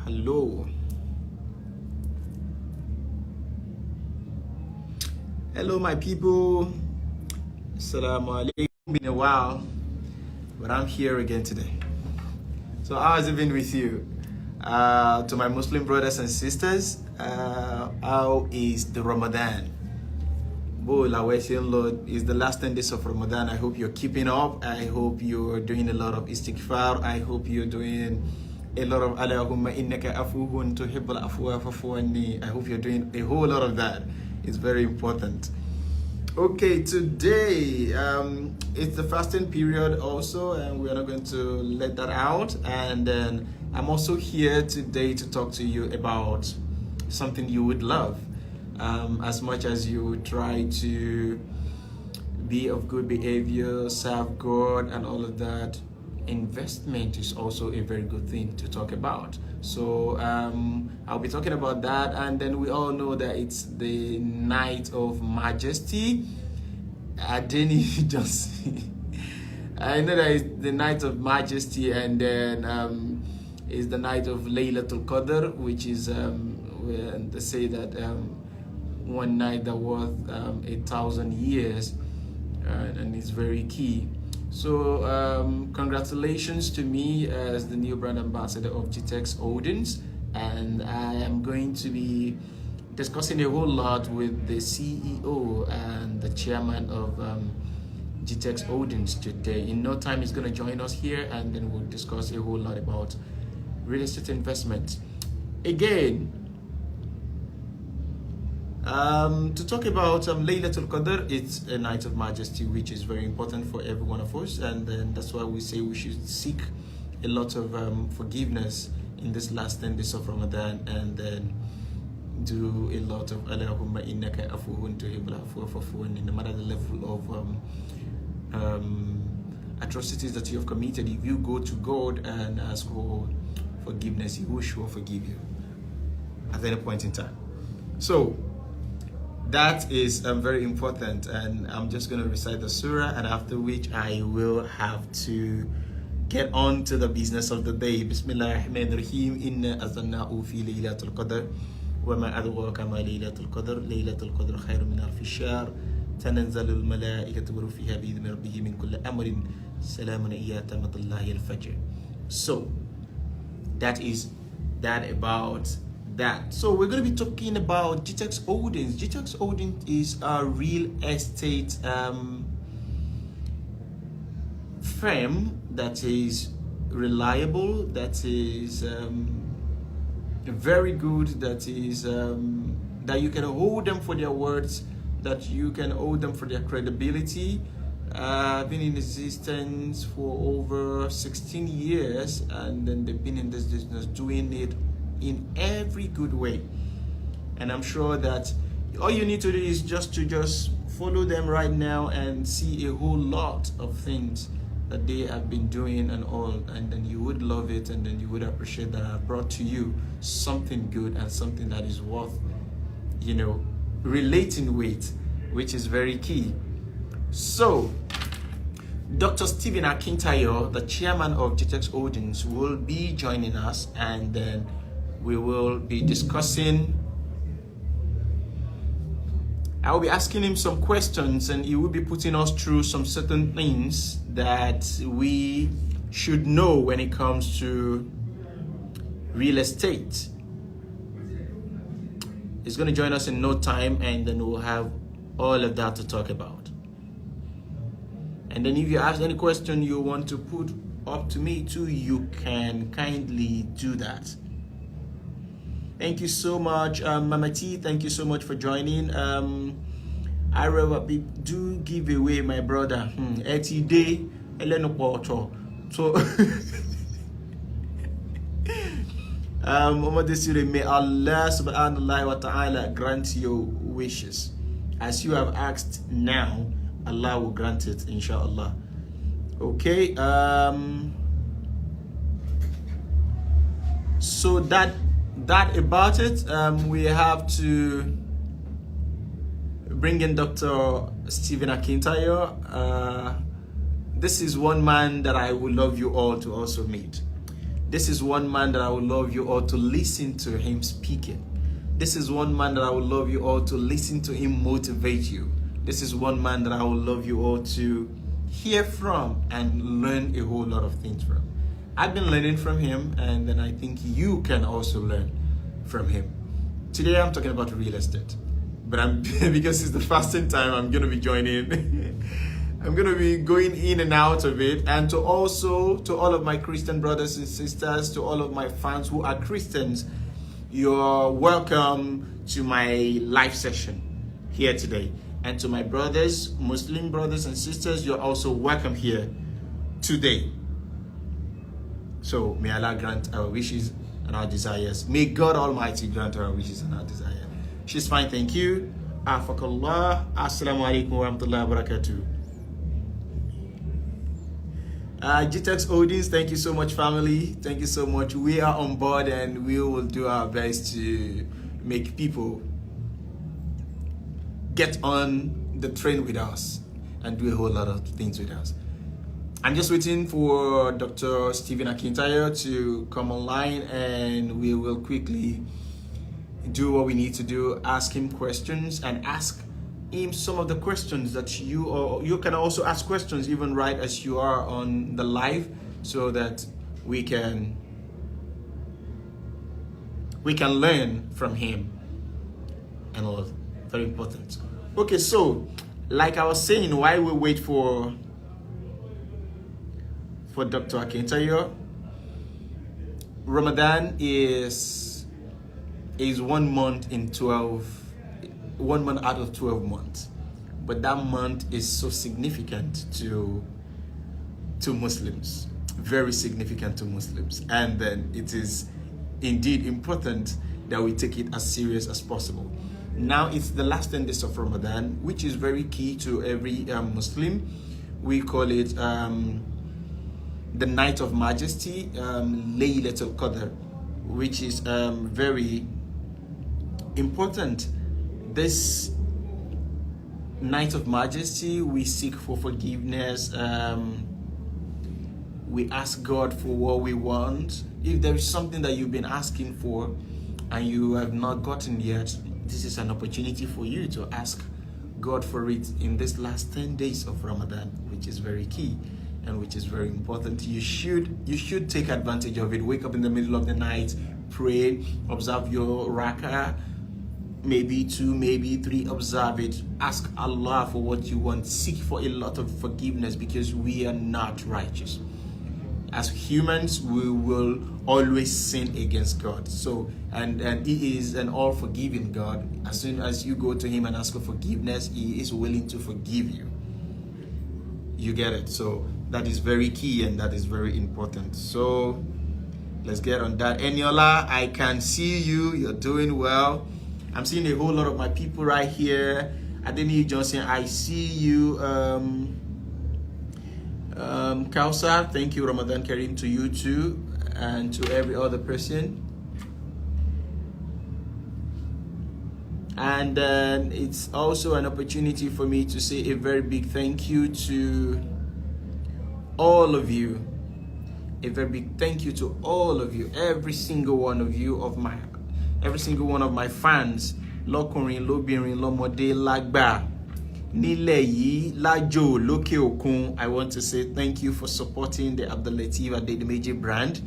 Hello. Hello, my people. Assalamu alaikum. Been a while, but I'm here again today. So how has it been with you? To my Muslim brothers and sisters, how is the Ramadan? Lord, is the last 10 days of Ramadan. I hope you're keeping up. I hope you're doing a lot of istighfar. I hope you're doing a lot of Allahumma innaka afuhun tuhibbul afwa fa'fu anni. I hope you're doing a whole lot of that. It's very important. Okay, today it's the fasting period also, and we're not going to let that out. And then I'm also here today to talk to you about something you would love. As much as you try to be of good behavior, serve God and all of that, investment is also a very good thing to talk about. So I'll be talking about that, and then we all know that it's the night of majesty. Adedimeji. I know that it's the night of majesty, and then it's the night of Laylatul Qadr, which is when they say that one night that worth 1,000 years, and it's very key. So congratulations to me as the new brand ambassador of GTEx Holdings, and I am going to be discussing a whole lot with the CEO and the chairman of GTEx Holdings today. In no time he's going to join us here, and then we'll discuss a whole lot about real estate investment. Again, to talk about Laylatul Qadr, it's a night of majesty, which is very important for every one of us, and then that's why we say we should seek a lot of forgiveness in this last 10 days of Ramadan, and then do a lot of Allahumma innaka afuhun tuhibbul afwa fa'fu anni. No matter the level of atrocities that you have committed, if you go to God and ask for forgiveness, He will sure forgive you at any point in time. So that is very important, and I'm just going to recite the surah, and after which I will have to get on to the business of the day. Bismillahirrahmanirrahim. Inna azanna'u fi laylatul qadr wa ma adraka ma laylatul qadr. Laylatul qadr khayrun min alfi shahr. Tanazzalul malaikatu wa ruhu fiha bi idhni rabbihim min kulli amrin. Salamun hiya hatta matla'i al-fajr. So that is that about that. So we're going to be talking about GTEx Holdings. GTEx Holdings is a real estate firm that is reliable, that is very good, that is that you can hold them for their words, that you can hold them for their credibility. Been in existence for over 16 years, and then they've been in this business doing it in every good way, and I'm sure that all you need to do is just follow them right now and see a whole lot of things that they have been doing and all, and then you would love it, and then you would appreciate that I brought to you something good and something that is worth, you know, relating with, which is very key. So Dr. Stephen Akintayo, the chairman of GTEx Holdings, will be joining us, and then we will be discussing. I will be asking him some questions, and he will be putting us through some certain things that we should know when it comes to real estate. He's going to join us in no time, and then we'll have all of that to talk about. And then if you have any question you want to put up to me too, you can kindly do that. Thank you so much, Mama T. Thank you so much for joining. I do give away my brother. 80 day, Eleno Porto. So, may Allah subhanahu wa ta'ala grant your wishes. As you have asked now, Allah will grant it, inshallah. Okay. So that about it. We have to bring in Dr. Stephen Akintayo. This is one man that I would love you all to also meet. This is one man that I would love you all to listen to him speaking. This is one man that I would love you all to listen to him motivate you. This is one man that I would love you all to hear from and learn a whole lot of things from. I've been learning from him, and then I think you can also learn from him. Today I'm talking about real estate, but because it's the fasting time, I'm going to be joining. I'm going to be going in and out of it. And to all of my Christian brothers and sisters, to all of my fans who are Christians, you're welcome to my live session here today. And to my brothers, Muslim brothers and sisters, you're also welcome here today. So may Allah grant our wishes and our desires. May God Almighty grant our wishes and our desires. She's fine, thank you. Afakallah. Assalamu alaikum wa rahmatullahi wa barakatuh. GTEX audience, thank you so much, family. Thank you so much. We are on board, and we will do our best to make people get on the train with us and do a whole lot of things with us. I'm just waiting for Dr. Stephen Akintayo to come online, and we will quickly do what we need to do, ask him questions and ask him some of the questions that you can also ask questions even right as you are on the live, so that we can learn from him and all. Very important. Okay, so like I was saying, while we wait for Dr. Akintayo, Ramadan is 1 month in 12. 1 month out of 12 months, but that month is so significant to Muslims, very significant to Muslims, and then it is indeed important that we take it as serious as possible. Now it's the last 10 days of Ramadan, which is very key to every Muslim. We call it the Night of Majesty, Laylatul Qadr, which is very important. This Night of Majesty, we seek for forgiveness. We ask God for what we want. If there is something that you've been asking for and you have not gotten yet, this is an opportunity for you to ask God for it in this last 10 days of Ramadan, which is very key and which is very important. You should take advantage of it. Wake up in the middle of the night, pray, observe your rak'ah, maybe 2, maybe 3, observe it. Ask Allah for what you want. Seek for a lot of forgiveness, because we are not righteous. As humans, we will always sin against God. So, and He is an all-forgiving God. As soon as you go to Him and ask for forgiveness, He is willing to forgive you. You get it? So that is very key, and that is very important. So let's get on that. Eniola, I can see you. You're doing well. I'm seeing a whole lot of my people right here. Adedimeji Johnson, I see you. Kausar, thank you. Ramadan Kareem to you too, and to every other person. And then it's also an opportunity for me to say a very big thank you to all of you. A very big thank you to all of you, every single one of you, every single one of my fans. Lọ́kùnrin, lóbìnrin, lọ́mọdé, lágbà, nílẹ̀ yìí, lájò, lókè òkun. I want to say thank you for supporting the Lateef Adedimeji brand.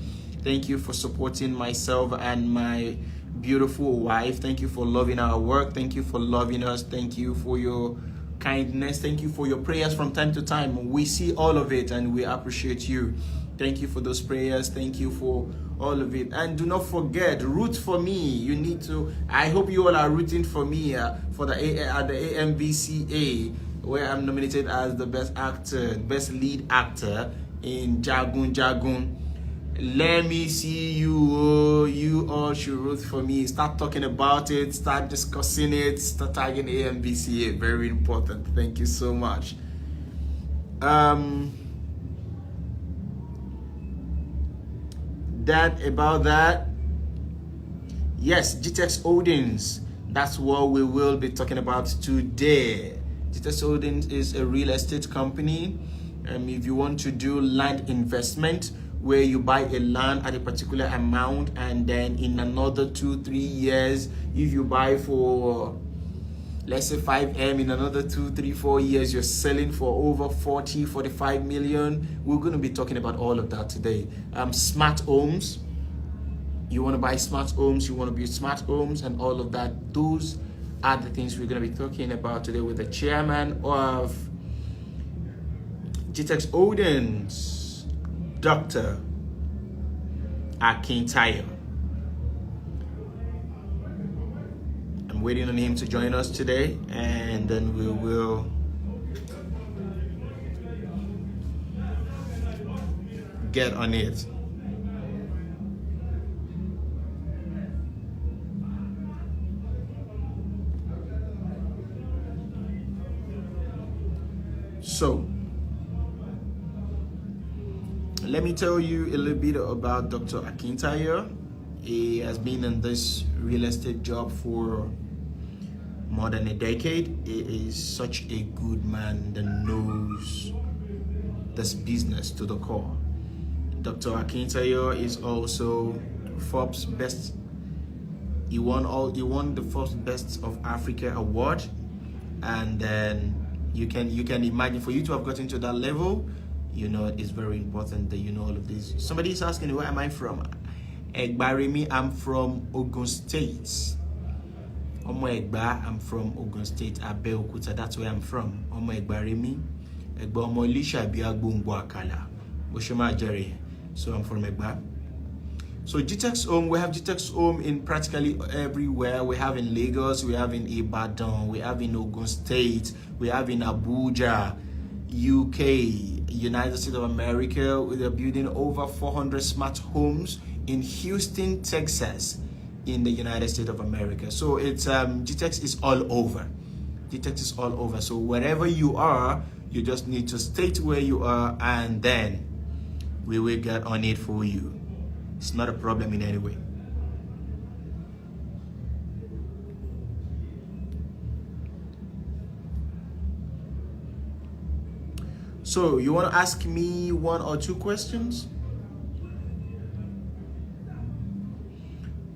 Thank you for supporting myself and my beautiful wife. Thank you for loving our work. Thank you for loving us. Thank you for your kindness. Thank you for your prayers from time to time. We see all of it and we appreciate you. Thank you for those prayers. Thank you for all of it. And do not forget, root for me. You need to. I hope you all are rooting for me for the AMVCA, where I'm nominated as the best actor, best lead actor in Jagun Jagun. Let me see you. Oh, you all should root for me. Start talking about it. Start discussing it. Start tagging AMVCA. Very important. Thank you so much. That. Yes, GTEX Holdings. That's what we will be talking about today. GTEX Holdings is a real estate company. If you want to do land investment, where you buy a land at a particular amount, and then in another 2-3 years, if you buy for, let's say 5M, in another 2-3-4 years, you're selling for over 40-45 million. We're going to be talking about all of that today. Smart homes. You want to buy smart homes, you want to build smart homes, and all of that. Those are the things we're going to be talking about today with the chairman of GTEx Holdings, Dr. Akintayo. I'm waiting on him to join us today, and then we will get on it. So, let me tell you a little bit about Dr. Akintayo. He has been in this real estate job for more than a decade. He is such a good man that knows this business to the core. Dr. Akintayo is also Forbes Best. He won the Forbes Best of Africa award, and then you can imagine, for you to have gotten to that level, you know, it's very important that you know all of this. Somebody is asking, where am I from? Egbarimi, I'm from Ogun State. Omo Egba, I'm from Ogun State, Abeokuta, that's where I'm from. Omo Egbarimi, Egba Omo Elisha Biagbo Akala, Oshoma Jerry. So I'm from Egba. So GTEx Home, we have GTEx Home in practically everywhere. We have in Lagos, we have in Ibadan, we have in Ogun State, we have in Abuja, UK, United States of America. We are building over 400 smart homes in Houston, Texas, in the United States of America. So it's GTEx is all over. GTEx is all over. So wherever you are, you just need to state where you are, and then we will get on it for you. It's not a problem in any way. So you want to ask me 1 or 2 questions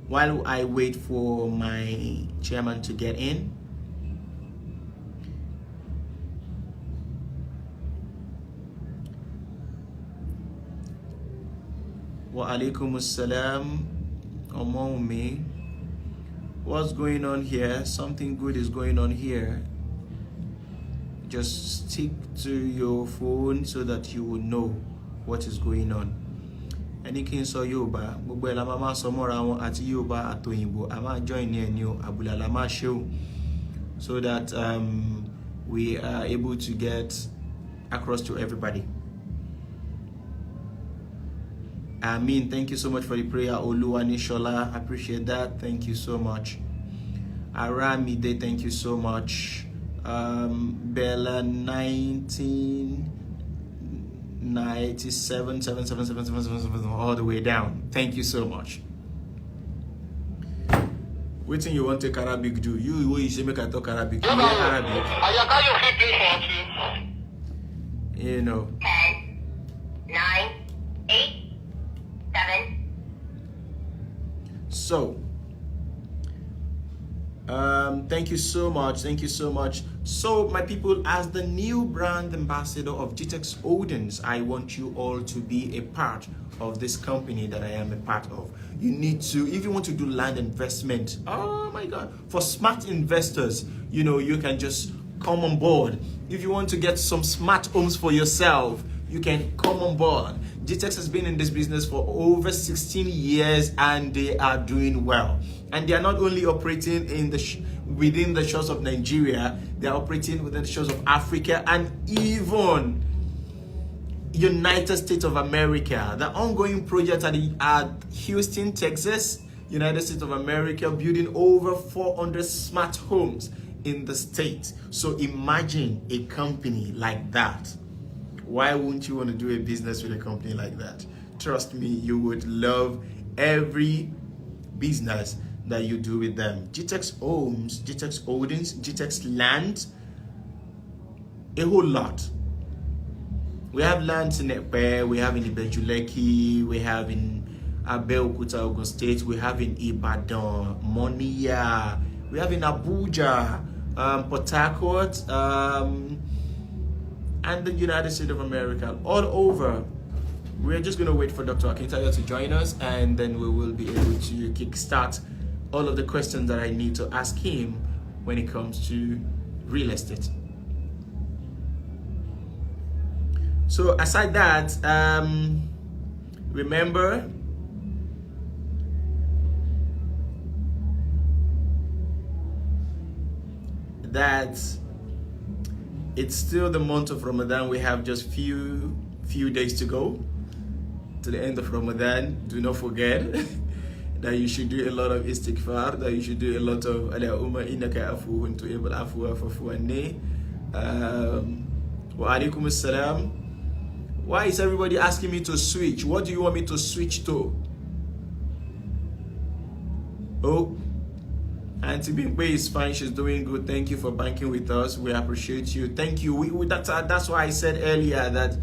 while I wait for my chairman to get in? Wa alaikum assalam. Among me, what's going on here? Something good is going on here. Just stick to your phone so that you will know what is going on. Any kin so Yoruba, gbogbo ela mama so mora won àti Yoruba àti Oyinbo. A ma join here ni o, abula la ma show, so that we are able to get across to everybody. Amin, thank you so much for the prayer. Oluwani Shola, appreciate that. Thank you so much. Aramide, thank you so much. Bella 1997 77777 all the way down. Thank you so much. What thing you want to take Arabic do? You say make I talk Arabic. You Arabic. You know. 10, 9, 8, 7. So, thank you so much. Thank you so much. So, my people, as the new brand ambassador of GTEx Holdings, I want you all to be a part of this company that I am a part of. You need to, if you want to do land investment, oh my God, for smart investors, you know, you can just come on board. If you want to get some smart homes for yourself, you can come on board. GTEx has been in this business for over 16 years and they are doing well. And they are not only operating in the within the shores of Nigeria, they are operating within the shores of Africa and even United States of America. The ongoing project at Houston, Texas, United States of America, building over 400 smart homes in the state. So imagine a company like that. Why wouldn't you want to do a business with a company like that? Trust me, you would love every business that you do with them. GTEx Homes, GTEx Holdings, GTEx Land, a whole lot. We have lands in Ekpe, we have in Ibejuleki, we have in Abeokuta, Ogun State, we have in Ibadan, Moniya, we have in Abuja, Port Harcourt, and the United States of America, all over. We're just going to wait for Dr. Akintayo to join us, and then we will be able to kickstart all of the questions that I need to ask him when it comes to real estate. So aside that, remember that it's still the month of Ramadan. We have just few days to go to the end of Ramadan. Do not forget that you should do a lot of istighfar, that you should do a lot of Allahumma innaka afuwun tuhibbul afwa fa'fu anni. Wa alaikum assalam. Why is everybody asking me to switch? What do you want me to switch to? Oh, Auntie Bimpe is fine. She's doing good. Thank you for banking with us. We appreciate you. Thank you. That's why I said earlier that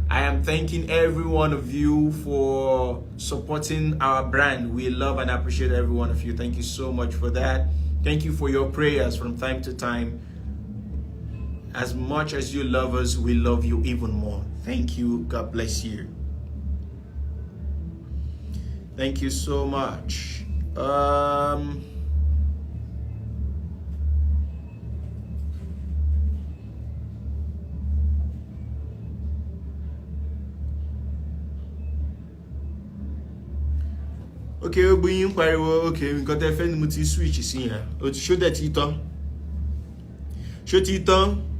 I am thanking every one of you for supporting our brand. We love and appreciate every one of you. Thank you so much for that. Thank you for your prayers from time to time. As much as you love us, we love you even more. Thank you. God bless you. Thank you so much. Okay, we're being okay, we got a friend with switch see here. Show that it on. Show it on.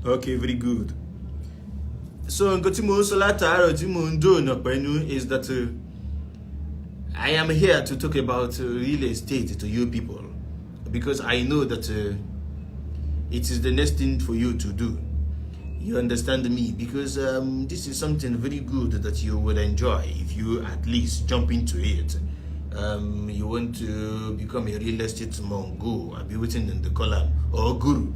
Okay, very good. So, is that I am here to talk about real estate to you people, because I know that it is the next thing for you to do. You understand me? Because this is something very good that you would enjoy if you at least jump into it. You want to become a real estate mongo, I'll be waiting in the column, or guru.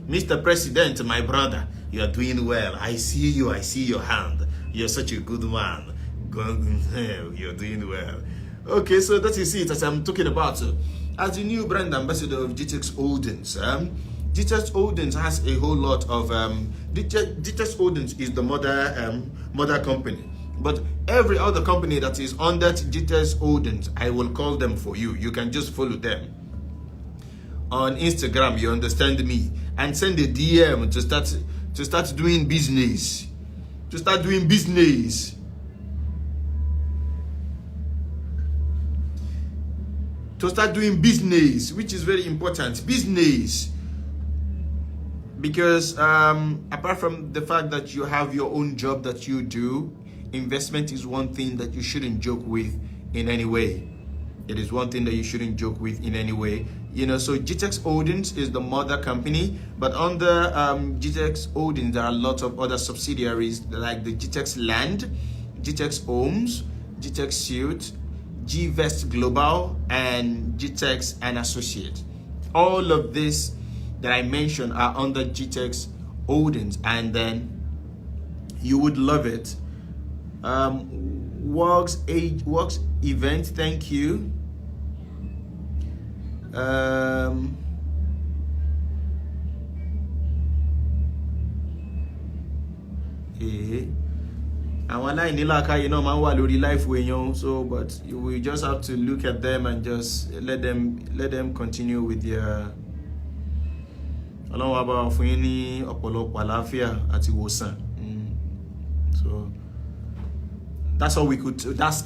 Mr. President, my brother, you are doing well. I see you, I see your hand. You're such a good man. You're doing well. Okay, so that is it as I'm talking about. As the new brand ambassador of GTX Holdings, GTX Holdings has a whole lot of GTX Holdings is the mother company, but every other company that is under GTX Holdings, I will call them for you. You can just follow them on Instagram. You understand me? And send a DM to start doing business. To start doing business. To start doing business, which is very important. Business. Because apart from the fact that you have your own job that you do, investment is one thing that you shouldn't joke with in any way. It is one thing that you shouldn't joke with in any way. You know, so GTX Holdings is the mother company, but under GTX Holdings, there are lots of other subsidiaries like the GTX Land, GTX Homes, GTX Suite, GVest Global, and GTX and Associate. All of this that I mentioned are under GTX Holdings, and then you would love it. Works event, thank you. Àwọn aláìní làákàyè náà máa ń wà lórí life èèyàn, so but we just have to look at them and just let them continue with their. Ọlọ́run àbá fún yín ní ọ̀pọ̀lọpọ̀ àlàáfíà àti ìwòsàn. So that's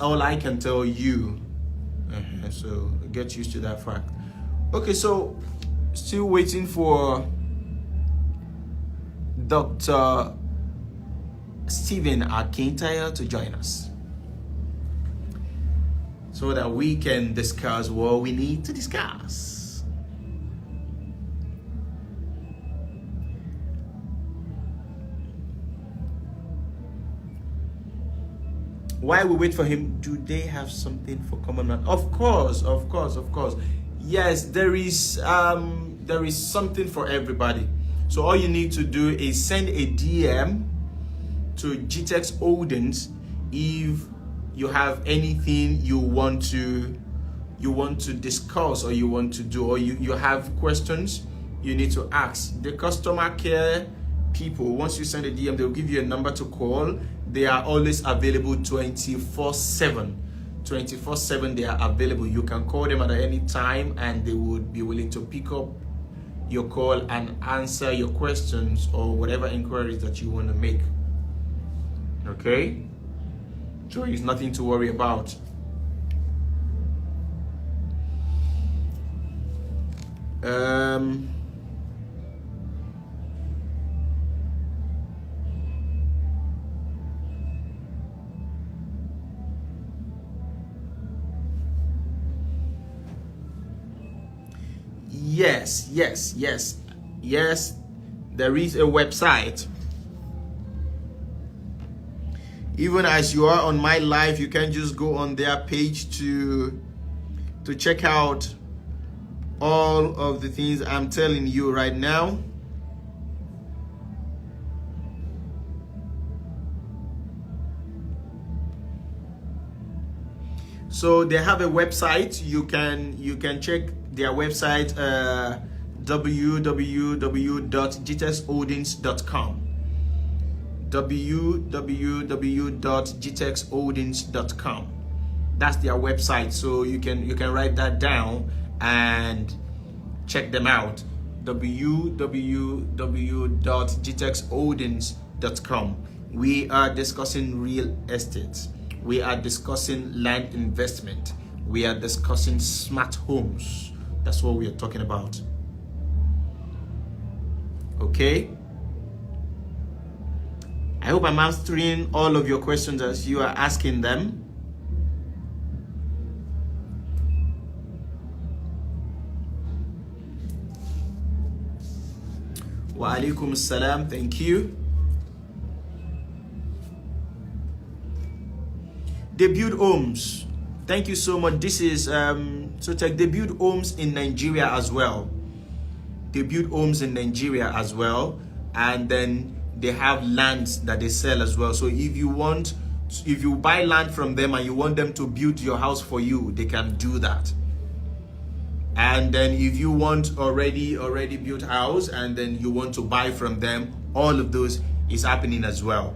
all I can tell you. So get used to that fact. Okay, so still waiting for Dr. Stephen Akintayo to join us so that we can discuss what we need to discuss. While we wait for him, do they have something for common man? Of course. Yes, there is something for everybody. So all you need to do is send a DM to GTEX Holdings if you have anything you want to discuss, or you want to do, or you have questions you need to ask. The customer care people, once you send a DM, they'll give you a number to call. They are always available 24/7. 24/7 they are available. You can call them at any time and they would be willing to pick up your call and answer your questions or whatever inquiries that you want to make. Okay? So it's nothing to worry about. Yes, there is a website. Even as you are on my live, you can just go on their page to check out all of the things I'm telling you right now. So they have a website. You can check their website, www.gtexholdings.com. www.gtexholdings.com. That's their website. So you can write that down and check them out. www.gtexholdings.com. We are discussing real estate. We are discussing land investment. We are discussing smart homes. That's what we are talking about. Okay? I hope I'm answering all of your questions as you are asking them. Wa alaikum salam. Thank you. Debut homes. Thank you so much. This is so check debut homes in Nigeria as well. Debut homes in Nigeria as well, and then they have lands that they sell as well. So if you buy land from them and you want them to build your house for you, they can do that. And then if you want already built house and then you want to buy from them, all of those is happening as well.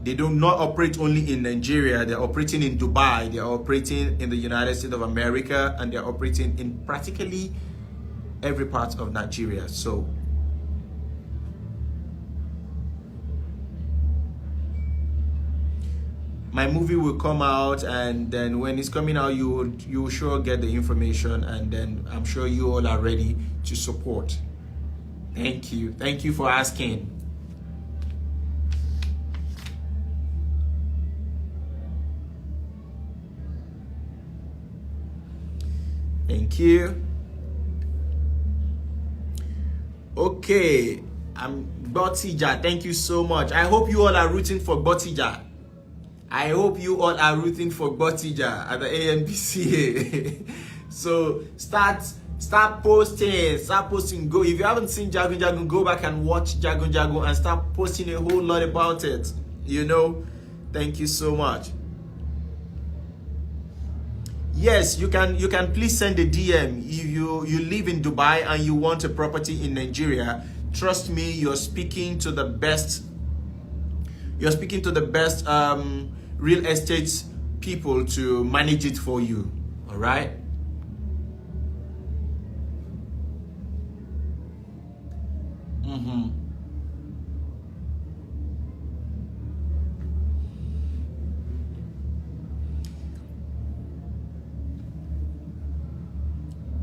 They do not operate only in Nigeria. They're operating in Dubai. They're operating in the United States of America, and they're operating in practically every part of Nigeria. So my movie will come out, and then when it's coming out, you will sure get the information, and then I'm sure you all are ready to support. Thank you for asking. Thank you. Okay, I'm Botija. Thank you so much. I hope you all are rooting for Botija. I hope you all are rooting for Botija at the ANBCA. So start posting. Go, if you haven't seen Jagun Jagun, go back and watch Jagun Jagun and start posting a whole lot about it. Thank you so much. Yes, you can please send a DM if you live in Dubai and you want a property in Nigeria. Trust me, you're speaking to the best real estate people to manage it for you. All right?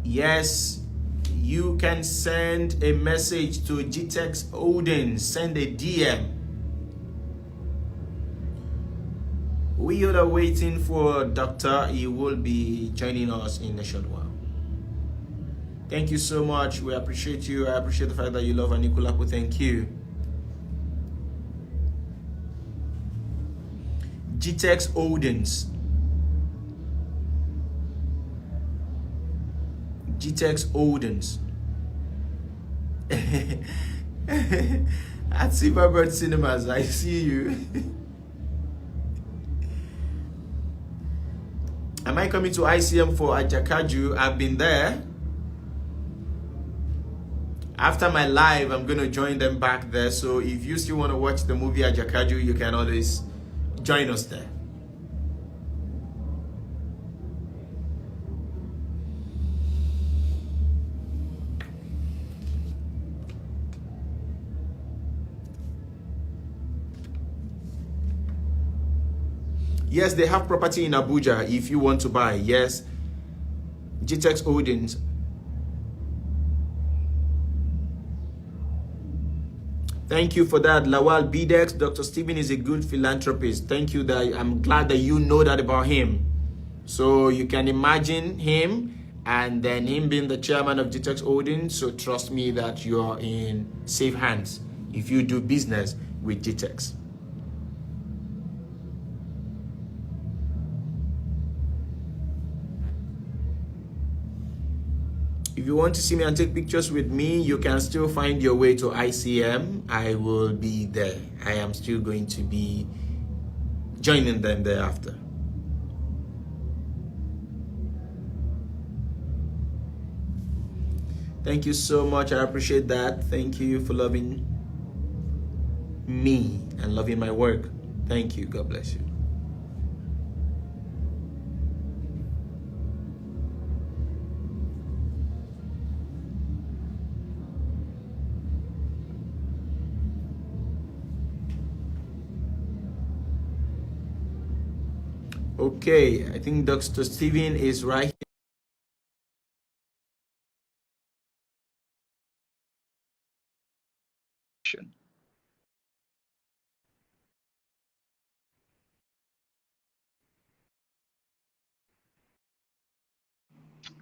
Yes, you can send a message to GTEX Holdings. Send a DM. We are waiting for Doctor. He will be joining us in a short while. Thank you so much. We appreciate you. I appreciate the fact that you love Anikulapo. Thank you. GTEX Holdings. GTEX Holdings. At Silverbird Cinemas, I see you. Am I coming to ICM for Ajakaju? I've been there. After my live, I'm going to join them back there. So if you still want to watch the movie Ajakaju, you can always join us there. Yes, they have property in Abuja if you want to buy. Yes, GTEX Holdings. Thank you for that, Lawal Bidex. Dr. Stephen is a good philanthropist. Thank you. I'm glad that you know that about him. So you can imagine him and then him being the chairman of GTEX Holdings. So trust me that you are in safe hands if you do business with GTEX. If you want to see me and take pictures with me, you can still find your way to ICM. I will be there. I am still going to be joining them thereafter. Thank you so much. I appreciate that. Thank you for loving me and loving my work. Thank you. God bless you. Okay, I think Dr. Steven is right here.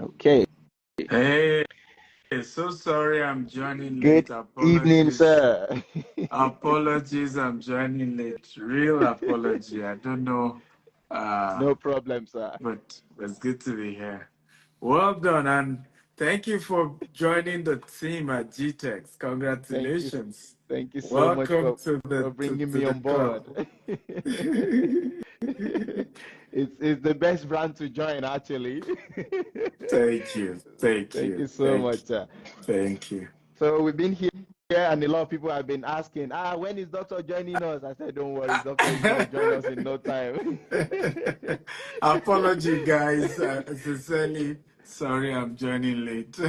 Okay. Hey, so sorry I'm joining Good late. evening, Apologies. sir. Apologies, I'm joining late. Real apology. I don't know. No problem, sir. But it's good to be here. Well done, and thank you for joining the team at GTEX. Thank you. Congratulations. Thank you so much Welcome to for the bringing to me the on board. club. It's the best brand to join, actually. Thank you. Thank Thank you. you so Thank much, you. sir. Thank you. So we've been here, and a lot of people have been asking, when is Doctor joining us? I said, don't worry, Doctor is going to join us in no time. Apology, guys. Sincerely, sorry I'm joining late.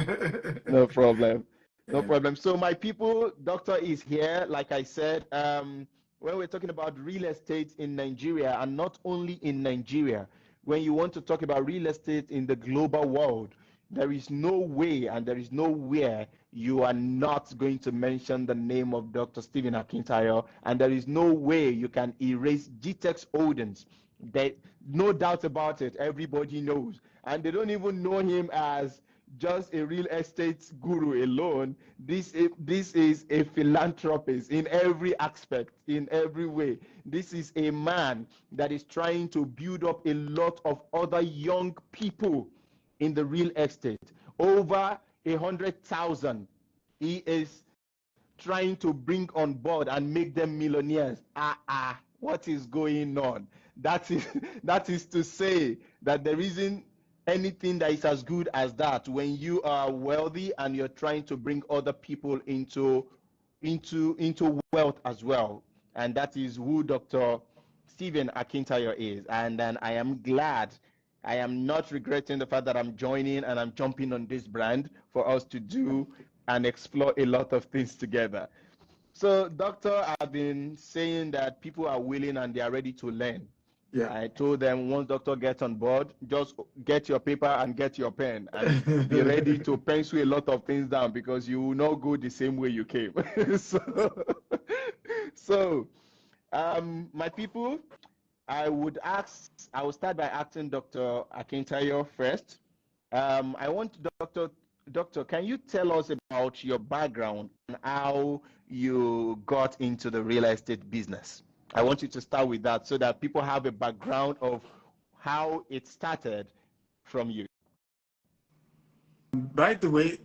No problem. No Yeah. problem. So my people, Doctor is here. Like I said, when we're talking about real estate in Nigeria, and not only in Nigeria, when you want to talk about real estate in the global world, there is no way and there is nowhere you are not going to mention the name of Dr. Stephen Akintayo, and there is no way you can erase GTEX Holdings. No doubt about it. Everybody knows, and they don't even know him as just a real estate guru alone. This is a philanthropist in every aspect, in every way. This is a man that is trying to build up a lot of other young people in the real estate. Over 100,000 he is trying to bring on board and make them millionaires. What is going on? That is that is to say that there isn't anything that is as good as that when you are wealthy and you're trying to bring other people into wealth as well. And that is who Dr. Stephen Akintayo is. And then I am glad, I am not regretting the fact that I'm joining and I'm jumping on this brand for us to do and explore a lot of things together. So, Doctor, I've been saying that people are willing and they are ready to learn. Yeah. I told them once Doctor gets on board, just get your paper and get your pen and be ready to pencil a lot of things down because you will not go the same way you came. so, my people, I will start by asking Dr. Akintayo first. I want Doctor, can you tell us about your background and how you got into the real estate business? I want you to start with that so that people have a background of how it started from you. by the way,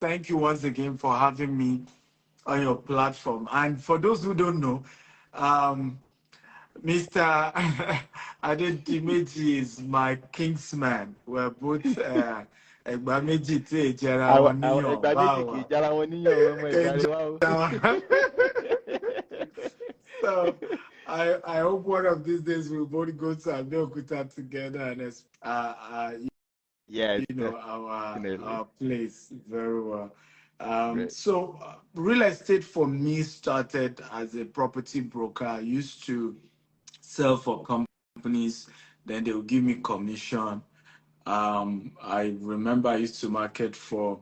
thank you once again for having me on your platform. And for those who don't know, Mr. Adedimeji is my kingsman. We're both Egbameji tí èjẹra wọn níyàn Ẹgbàá méjì kì í báwa. jára wọn níyàn ọmọ Ẹ̀gbá ni wá o. So I hope one of these days we'll both go to Abeokuta together and Yes, you know our definitely. place very well. Great. So real estate for me started as a property broker. I used to sell for companies, then they would give me commission. I remember I used to market for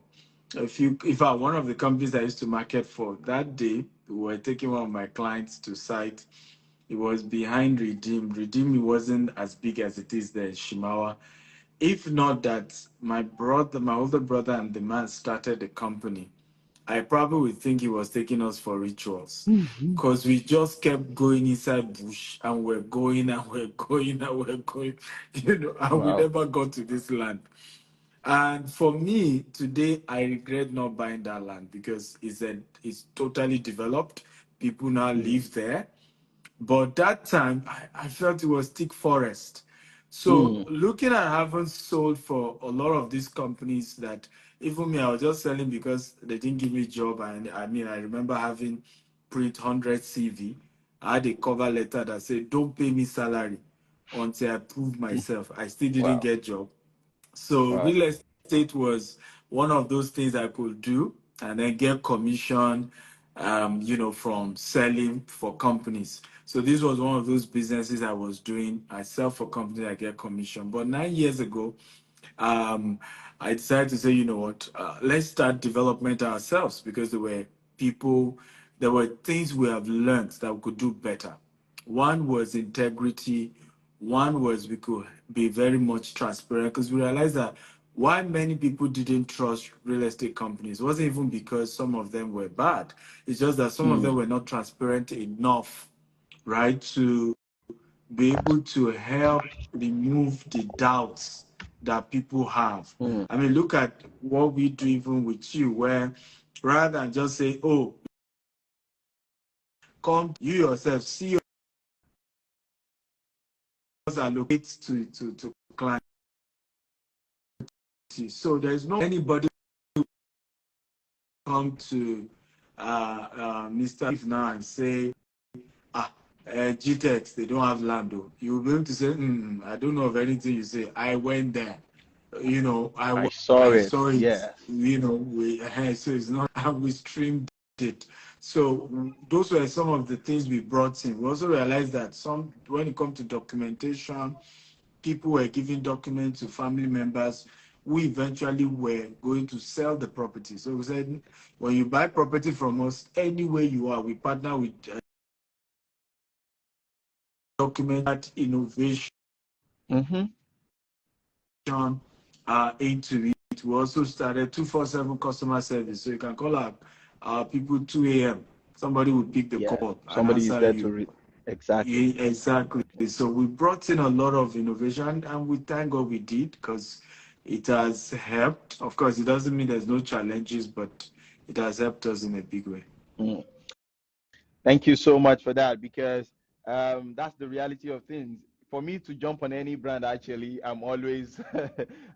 in fact, one of the companies I used to market for that day, we were taking one of my clients to site. It was behind Redeem. Redeem wasn't as big as it is there in Shimawa. If not that, my older brother, and the man started the company, I probably would think he was taking us for rituals, because we just kept going inside bush and we're going and we're going and we're going, and we Wow. never got to this land. And for me today, I regret not buying that land because it's totally developed. People now live there. But that time, I felt it was thick forest. So Mm. looking at having sold for a lot of these companies that even me, I was just selling because they didn't give me a job. And I mean, I remember having print 100 CV. I had a cover letter that said, don't pay me salary until I prove myself. I still didn't Wow. get job. So Wow. real estate was one of those things I could do and then get commission, from selling for companies. So this was one of those businesses I was doing. I sell for companies, I get commission. But 9 years ago, um, I decided to say, you know what, let's start development ourselves because there were things we have learned that we could do better. One was integrity. One was we could be very much transparent because we realized that why many people didn't trust real estate companies wasn't even because some of them were bad. It's just that some of them Mm. were not transparent enough, right, to be able to help remove the doubts that people have. Mm. I mean, look at what we do even with you, where rather than just say, oh, come you yourself, see us allocate to clients. So there's no anybody who come to Mr. If now and say, GTEX, they don't have land. Though. You'll be able to say, I don't know of anything you say. I went there. I saw I it. saw it. Yes. So it's not, and we streamed it. So those were some of the things we brought in. We also realized that when it comes to documentation, people were giving documents to family members who eventually were going to sell the property. So we said, when you buy property from us, anywhere you are, we partner with document that innovation Mm-hmm. into it. We also started 247 customer service. So you can call our people 2 a.m. Somebody will pick the Yes. call and Somebody is answer there to you. read. Exactly. Yeah, exactly. So we brought in a lot of innovation and we thank God we did because it has helped. Of course, it doesn't mean there's no challenges, but it has helped us in a big way. Mm. Thank you so much for that because that's the reality of things. For me to jump on any brand, actually, I'm always,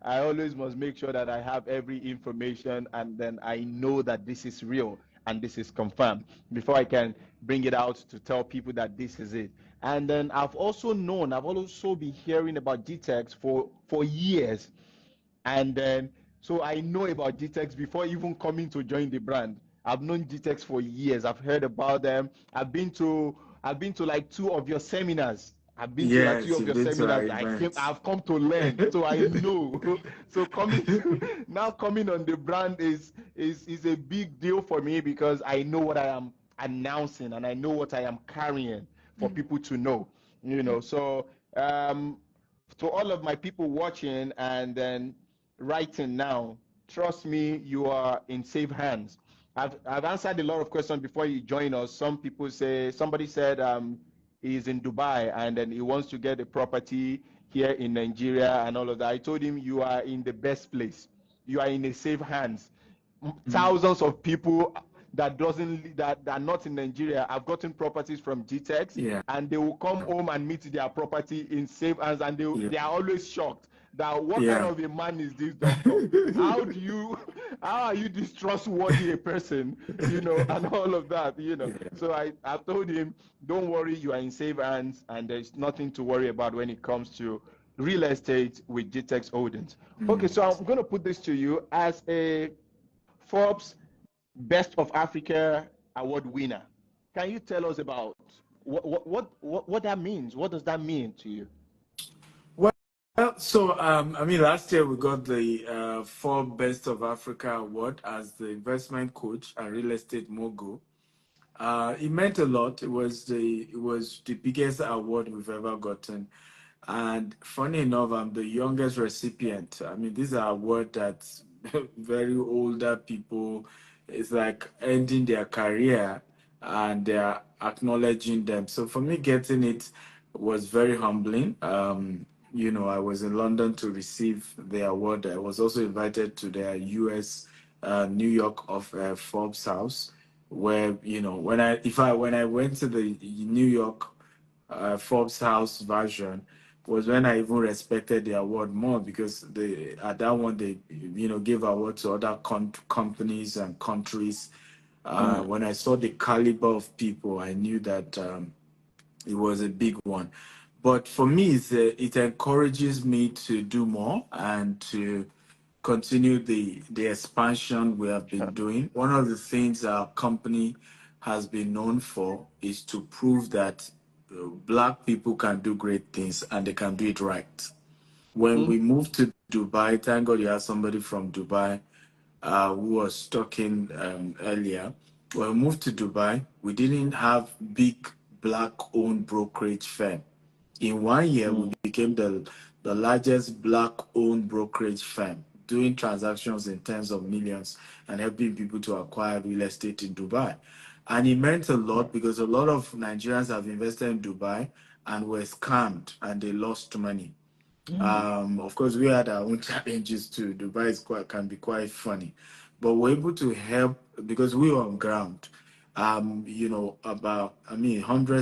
I always must make sure that I have every information and then I know that this is real and this is confirmed before I can bring it out to tell people that this is it. And then I've also been hearing about GTEX for years. And then, so I know about GTEX before even coming to join the brand. I've known GTEX for years. I've heard about them. I've been to like two of your seminars. I've been to like two Yes, of you've your been to our seminars. events. I've come to learn, so I know. So coming on the brand is a big deal for me because I know what I am announcing and I know what I am carrying for people to know. So to all of my people watching and then writing now, trust me, you are in safe hands. I've answered a lot of questions before you join us. Somebody said he's in Dubai and then he wants to get a property here in Nigeria and all of that. I told him you are in the best place. you are in a safe hands. Thousands of people that are not in Nigeria have gotten properties from GTEx, Yeah. and they will come home and meet their property in safe hands, and they are always shocked that what kind Yeah. of a man is this doctor? How are you this trustworthy a person, and all of that, So I told him, don't worry, you are in safe hands, and there's nothing to worry about when it comes to real estate with GTEx Holdings. Okay, so I'm going to put this to you as a Forbes Best of Africa award winner. Can you tell us about what that means? What does that mean to you? Well, so I mean, last year we got the Forbes Best of Africa award as the investment coach and real estate mogul. It meant a lot. It was the biggest award we've ever gotten, and funny enough, I'm the youngest recipient. I mean, these are awards that very older people, it's like ending their career, and they are acknowledging them. So for me, getting it was very humbling. I was in London to receive the award. I was also invited to the US, New York of Forbes House, where when I went to the New York Forbes House version, was when I even respected the award more, because at that one they gave award to other companies and countries. When I saw the caliber of people, I knew that it was a big one. But for me, it encourages me to do more and to continue the expansion we have been doing. One of the things our company has been known for is to prove that Black people can do great things and they can do it right. When we moved to Dubai, thank God you have somebody from Dubai who was talking earlier. When we moved to Dubai, we didn't have big Black-owned brokerage firm. In 1 year, we became the largest Black-owned brokerage firm, doing transactions in tens of millions and helping people to acquire real estate in Dubai. And it meant a lot because a lot of Nigerians have invested in Dubai and were scammed and they lost money. Of course, we had our own challenges too. Dubai can be quite funny, but we're able to help because we were on ground. Hundreds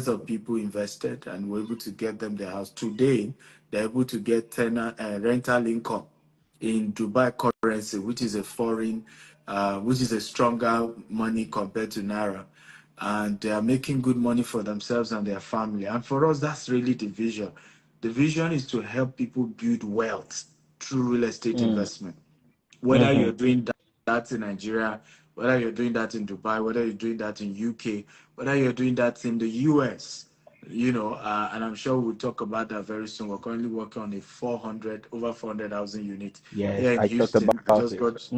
of people invested, and we're able to get them their house. Today, they're able to get rental income in Dubai currency, which is which is a stronger money compared to Naira. And they are making good money for themselves and their family. And for us, that's really the vision. The vision is to help people build wealth through real estate investment. Whether you're doing that in Nigeria, whether you're doing that in Dubai, whether you're doing that in UK, whether you're doing that in the US, and I'm sure we'll talk about that very soon. We're currently working on over 400,000 units here Yes, in I talked Houston. I about just it. got,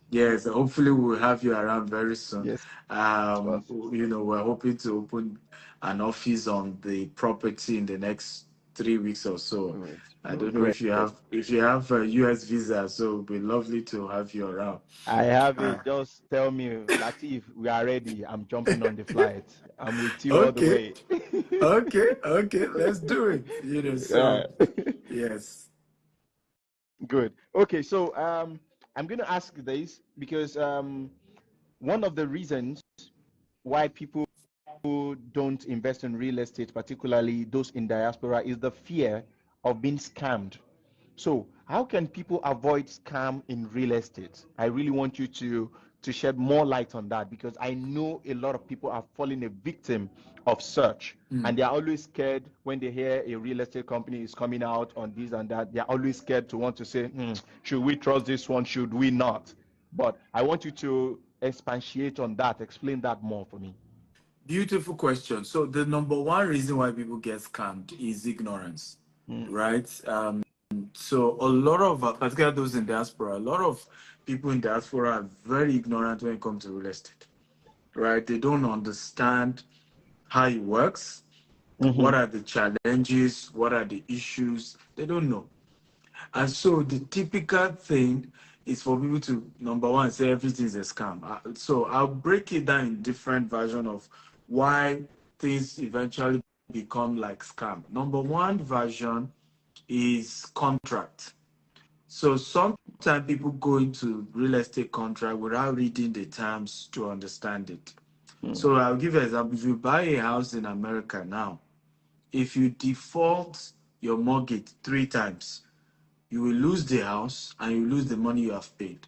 yes, hopefully we'll have you around very soon. Yes, of course. We're hoping to open an office on the property in the next 3 weeks or so. I don't know Great. if you have a US visa, so it'd be lovely to have you around. I have Uh, it. Just tell me, Lateef, we are ready. I'm jumping on the flight. I'm with you all the okay, way. okay, let's do it. Yeah. Yes. Good. Okay, so I'm going to ask this because one of the reasons why people don't invest in real estate, particularly those in diaspora, is the fear of being scammed. So how can people avoid scam in real estate? I really want you to shed more light on that, because I know a lot of people are falling a victim of search, and they're always scared when they hear a real estate company is coming out on this and that. They're always scared to want to say, should we trust this one? Should we not? But I want you to expatiate on that. Explain that more for me. Beautiful question. So the number one reason why people get scammed is ignorance, right? So a lot of, particularly those in diaspora, a lot of people in diaspora are very ignorant when it comes to real estate, right? They don't understand how it works, what are the challenges, what are the issues. They don't know. And so the typical thing is for people to, number one, say everything is a scam. So I'll break it down in different version of why things eventually become like scam. Number one version is contract. So sometimes people go into real estate contract without reading the terms to understand it. So I'll give you an example. If you buy a house in America now, if you default your mortgage 3 times, you will lose the house and you lose the money you have paid.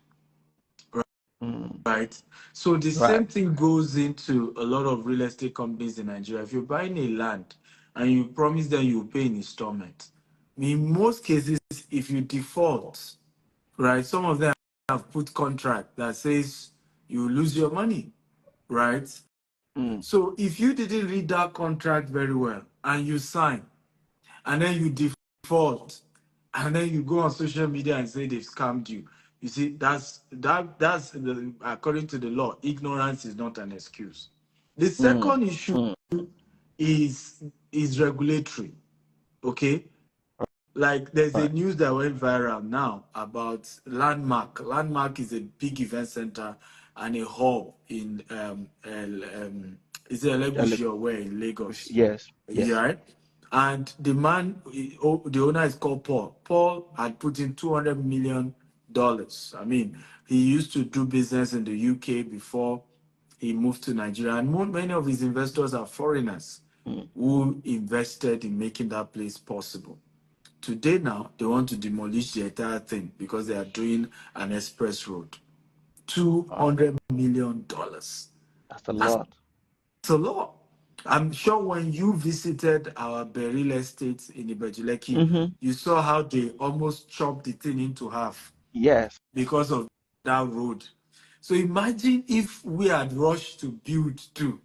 Right. So the Right. same thing goes into a lot of real estate companies in Nigeria. If you're buying a land and you promise them you will pay in installment, in most cases, if you default, right, some of them have put contract that says you lose your money, right? So if you didn't read that contract very well and you sign and then you default and then you go on social media and say they've scammed you, you see, that's according to the law, ignorance is not an excuse. The second issue is regulatory. Okay, like there's a Right. news that went viral now about Landmark. Landmark is a big event center and a hub in is it Elegushi or where in Lagos? Yes. Yeah, Yes. right. And the man, the owner is called Paul. Paul had put in $200 million. I mean, he used to do business in the UK before he moved to Nigeria, and many of his investors are foreigners who invested in making that place possible. Today now, they want to demolish the entire thing because they are doing an express road. $200 million. That's a That's lot. a lot. I'm sure when you visited our real estate in Ibejuleki, you saw how they almost chopped the thing into half Yes. because of that road. So imagine if we had rushed to build too.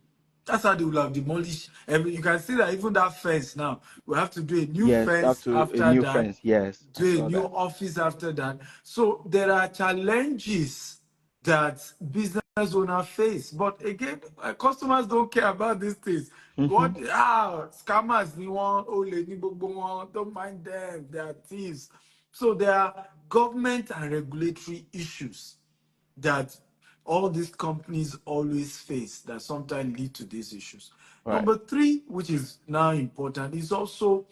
That's how they would have demolished every. You can see that even that fence now, we have to do a new Yes. Have fence to a after new that, fence. Yes. I do a saw new that. office after that. So there are challenges that business owners face. But again, customers don't care about these things. What scammers ni wọ́n, olè ní gbogbo wọn, don't mind them, they are thieves. So there are government and regulatory issues that all these companies always face that sometimes lead to these issues. Right. Number three, which is now important, is also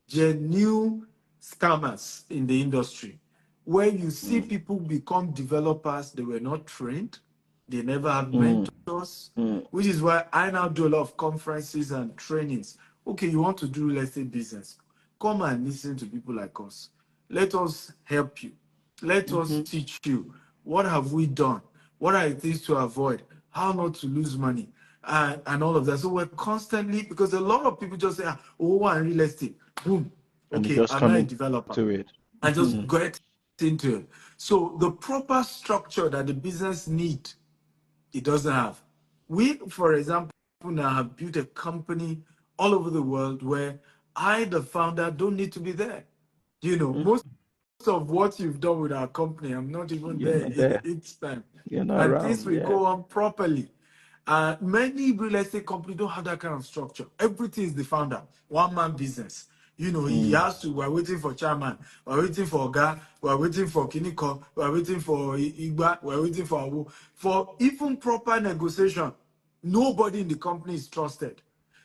genuine scammers in the industry, where you see people become developers, they were not trained, they never have mentors, which is why I now do a lot of conferences and trainings. Okay, you want to do real estate business, come and listen to people like us. Let us help you. Let us teach you. What have we done? What are the things to avoid? How not to lose money? And all of that. So we're constantly, because a lot of people just say, oh, and real estate, boom. And they Okay, just I'm come not a developer. into it. I just get into it. So the proper structure that the business need, it doesn't have. We, for example, now have built a company all over the world where I, the founder, don't need to be there. You know, most of what you've done with our company, I'm not even You're there not there. each time. You're not And things around. will Yeah. go on properly. Many real estate companies don't have that kind of structure. Everything is the founder, one man business. You know, he has to, we're waiting for chairman, we're waiting for Oga, we're waiting for Kiniko, we're waiting for Igba, we're waiting for Awu. For even proper negotiation, nobody in the company is trusted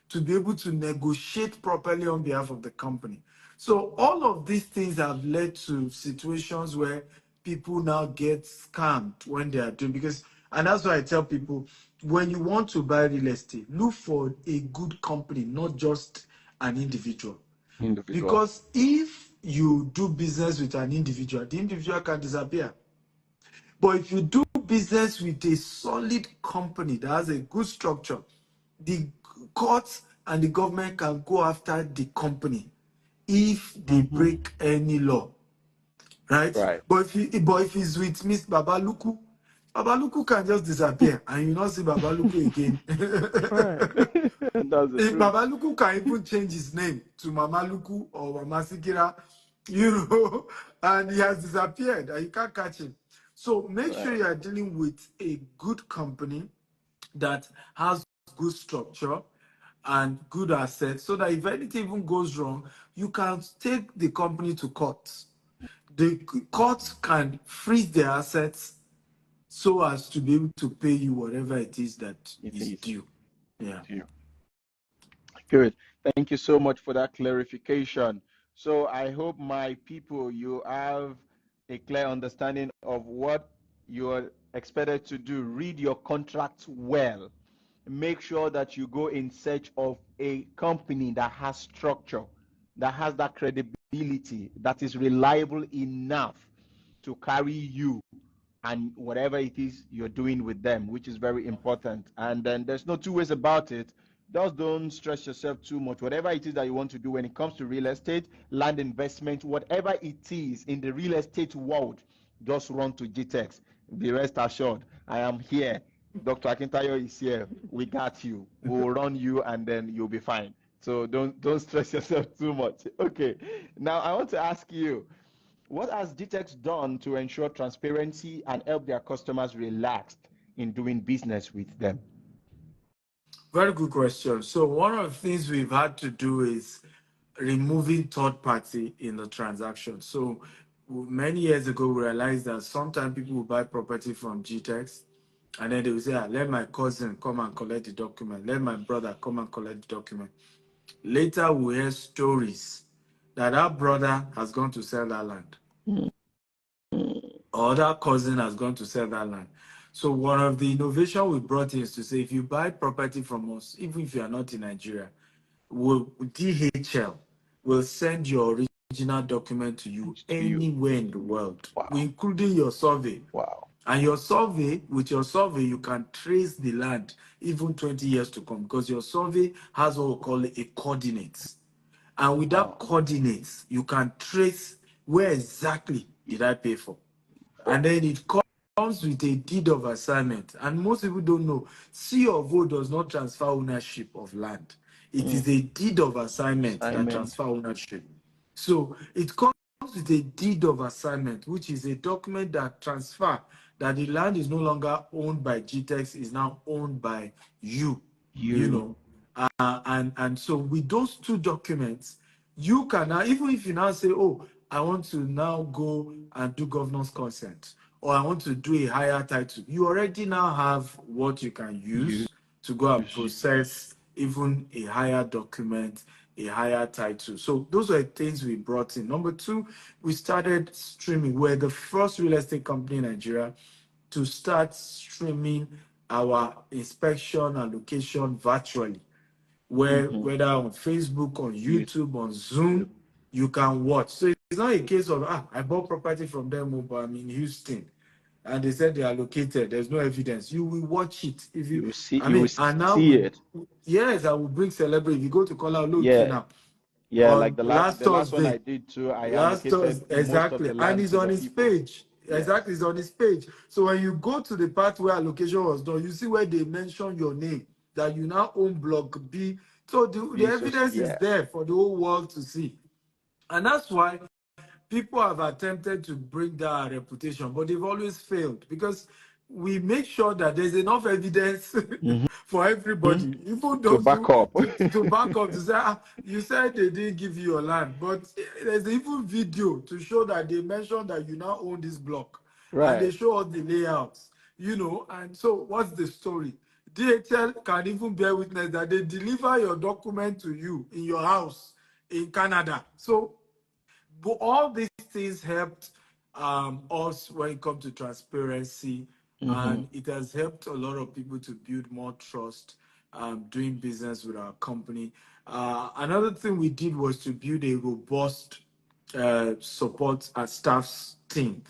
to be able to negotiate properly on behalf of the company. So all of these things have led to situations where people now get scammed when they are doing, because, and that's why I tell people, when you want to buy real estate, look for a good company, not just an individual. Individual. Because if you do business with an individual, the individual can disappear. But if you do business with a solid company that has a good structure, the courts and the government can go after the company if they break any law, right? Right. But if it's with Miss Babaluku, Babaluku can just disappear and you not see Babaluku again. Right. That's the If truth. Babaluku can even change his name to Mamaluku or Mama Sikira, you know, and he has disappeared and you can't catch him. So make sure Right. you are dealing with a good company that has good structure and good assets, so that if anything even goes wrong, you can take the company to court. The court can freeze their assets so as to be able to pay you whatever it is that It is is. due. Yeah. Good. Thank you so much for that clarification. So I hope my people, you have a clear understanding of what you're expected to do. Read your contracts well. Make sure that you go in search of a company that has structure, that has that credibility, that is reliable enough to carry you and whatever it is you're doing with them, which is very important. And then there's no two ways about it. Just don't stress yourself too much. Whatever it is that you want to do when it comes to real estate, land investment, whatever it is in the real estate world, just run to GTEx. Be rest assured, I am here. Dr. Akintayo is here. We got you. We'll run you and then you'll be fine. So don't stress yourself too much. Okay. Now I want to ask you, what has GTEx done to ensure transparency and help their customers relaxed in doing business with them? Very good question. So one of the things we've had to do is removing third party in the transaction. So many years ago, we realized that sometimes people will buy property from GTEx and then they will say, let my cousin come and collect the document. Let my brother come and collect the document. Later, we hear stories that our brother has gone to sell that land. Or that cousin has gone to sell that land. So one of the innovation we brought in is to say, if you buy property from us, even if you are not in Nigeria, DHL will send your original document to you anywhere in the world, including your survey. Wow. And your survey, with your survey, you can trace the land even 20 years to come because your survey has what we call a coordinates. And with that coordinates, you can trace where exactly did I pay for. And then it comes with a deed of assignment. And most people don't know, C of O does not transfer ownership of land. It is a deed of assignment that transfer ownership. So it comes with a deed of assignment, which is a document that transfer that the land is no longer owned by GTEx, is now owned by you. And so with those two documents, you can now, even if you now say, oh, I want to now go and do governance consent, or I want to do a higher title, you already now have what you can use to go and process even a higher document, a higher title. So those are things we brought in. Number two, we started streaming. We're the first real estate company in Nigeria to start streaming our inspection and location virtually, where whether on Facebook, on YouTube, on Zoom, you can watch. So it's not a case of, I bought property from them, but I'm in Houston, and they said they are located. There's no evidence. You will watch it. If you see, it. Yes, I will bring celebrity. If you go to Kola Oloki now. Yeah, like the last Thursday, one I did too. I last allocated exactly, most of the land and it's to on the his people. page. Exactly, it's on his page. So when you go to the part where allocation was done, you see where they mention your name, that you now own Block B. So the evidence is there for the whole world to see. And that's why people have attempted to bring that reputation, but they've always failed because we make sure that there's enough evidence for everybody, even those to back up. to back up to say, you said they didn't give you your land, but there's even video to show that they mentioned that you now own this block, and they show all the layouts, and so what's the story? DHL can even bear witness that they deliver your document to you in your house in Canada. So but all these things helped us when it comes to transparency, and it has helped a lot of people to build more trust doing business with our company. Another thing we did was to build a robust support and staff team.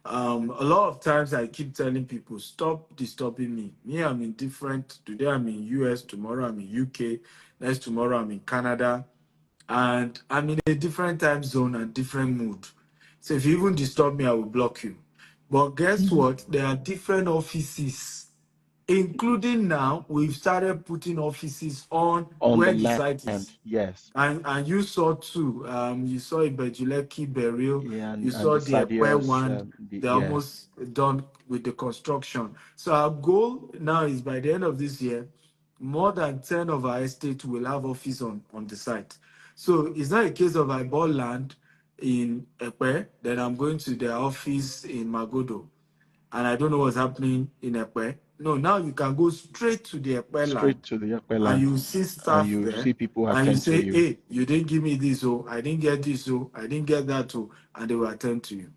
A lot of times I keep telling people, stop disturbing me. I'm in different, today I'm in US, tomorrow I'm in UK, next tomorrow I'm in Canada. And I'm in a different time zone and different mood. So if you even disturb me, I will block you. But guess what? There are different offices, including now, we've started putting offices on where the site is. Yes. And you saw too. You saw Ibejuleki burial. You saw the the Ekwe one. They're almost done with the construction. So our goal now is by the end of this year, more than 10 of our estates will have office on the site. So it's not a case of I bought land in Ekwe, then I'm going to their office in Magodo, and I don't know what's happening in Ekwe. No, now you can go straight to the Ekwe land, and you see staff and you there, see people and you say, to you. hey, you didn't give me this, I didn't get this, I didn't get that, and they will attend to you.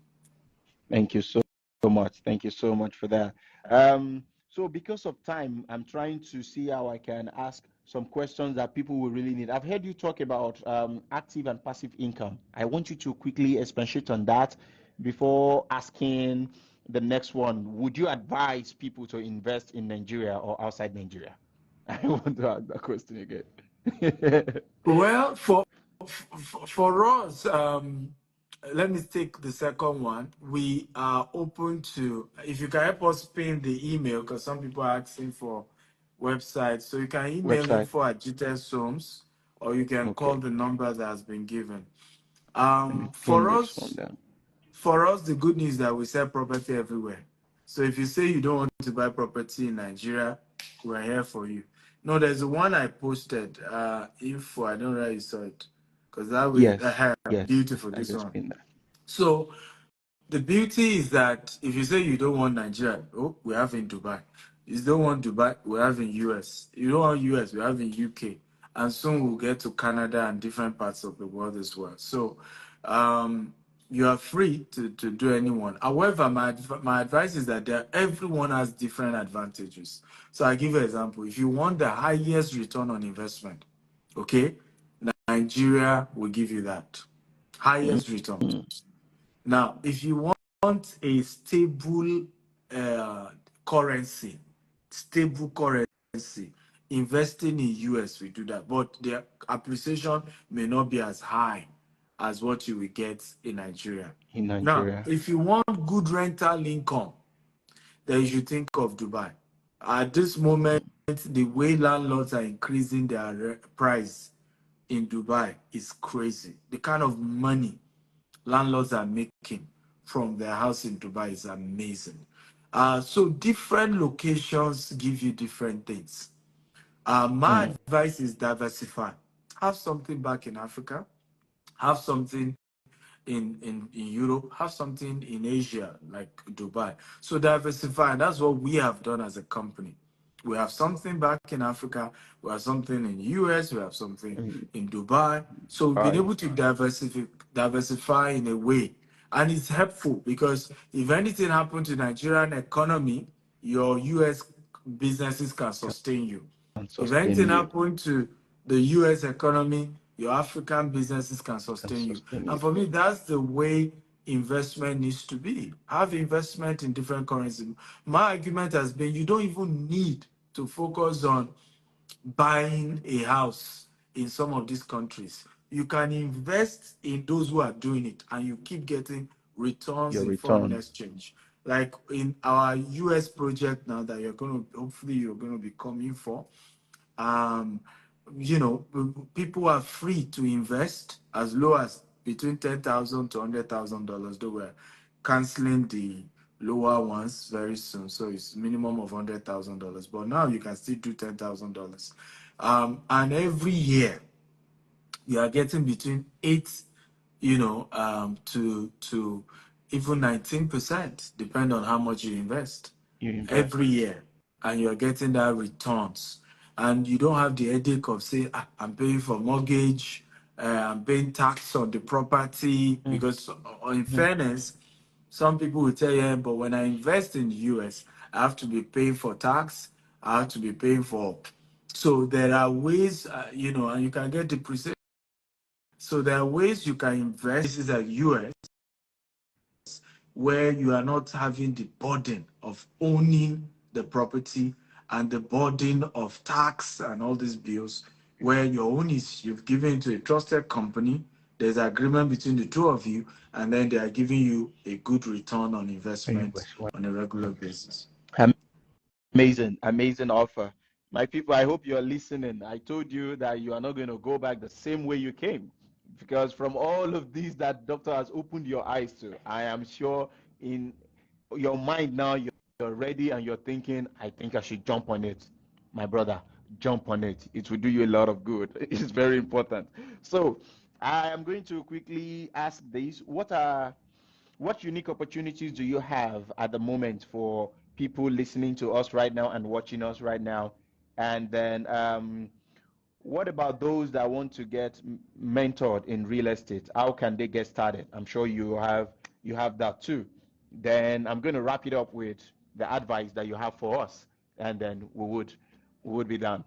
Thank you so much. Thank you so much for that. So because of time, I'm trying to see how I can ask some questions that people will really need. I've heard you talk about active and passive income. I want you to quickly expatiate on that before asking the next one. Would you advise people to invest in Nigeria or outside Nigeria? I want to ask that question again. Well, for us, let me take the second one. We are open to, if you can help us pin the email, because some people are asking for websites. So you can email Website. info@gteshomes, or you can call Okay. the number that has been given. Let me pin For this one us, down. the good news is that we sell property everywhere. So if you say you don't want to buy property in Nigeria, we're here for you. No, there's one I posted. Info, I don't know how you saw it, because that way, Yes. Yes. beautiful. I This just one. pinned that. So the beauty is that if you say you don't want Nigeria, oh, we have in Dubai. You don't want Dubai, we have in US. You don't want US, we have in UK. And soon we'll get to Canada and different parts of the world as well. So you are free to do anyone. However, my advice is that everyone has different advantages. So I give you an example. If you want the highest return on investment, okay, Nigeria will give you that. Highest return. Mm. Now, if you want a uh, currency, stable currency, investing in US will do that, but the appreciation may not be as high as what you will get in Nigeria. In Now, Nigeria. if you want good rental income, then you should think of Dubai. At this moment, the way landlords are increasing their price in Dubai is crazy. The kind of money landlords are making from their house in Dubai is amazing. So different locations give you different things. My Mm. advice is diversify. Have something back in Africa. Have something in Europe. Have something in Asia, like Dubai. So diversify. And that's what we have done as a company. We have something back in Africa. We have something in US. We have something Mm. in Dubai. So we've been Right. able to diversify in a way, and it's helpful because if anything happened to Nigerian economy, your US businesses can sustain you. And If sustain anything you. happened to the US economy, your African businesses can Can sustain you. sustain And you. for me, that's the way investment needs to be. Have investment in different currencies. My argument has been you don't even need to focus on buying a house in some of these countries. You can invest in those who are doing it and you keep getting returns Your in foreign return. exchange. Like in our US project now that hopefully you're going to be coming for, um, people are free to invest as low as between $10,000 to $100,000. Though we're canceling the lower ones very soon, so it's minimum of $100,000. But now you can still do $10,000, and every year you are getting between 8, to even 19%, depending on how much you invest You invest. every year, and you're getting that returns, and you don't have the headache of saying, I'm paying for mortgage, I'm paying tax on the property, Mm. because in Mm. fairness, some people will tell you, but when I invest in the US, I have to be paying for tax, I have to be paying for, so there are ways, and you can get depreciation. So there are ways you can invest. This is a US where you are not having the burden of owning the property and the burden of tax and all these bills, where your own is you've given it to a trusted company, there's agreement between the two of you, and then they are giving you a good return on investment US one. on a regular basis. Amazing, amazing offer. My people, I hope you're listening. I told you that you are not going to go back the same way you came, because from all of these that doctor has opened your eyes to, I am sure in your mind now you're ready and you're thinking, I think I should jump on it. My brother, jump on it. It will do you a lot of good. It's very important. So I am going to quickly ask this. What unique opportunities do you have at the moment for people listening to us right now and watching us right now? And then, what about those that want to get mentored in real estate? How can they get started? I'm sure you have that too. then I'm going to wrap it up with the advice that you have for us, and then we would be done.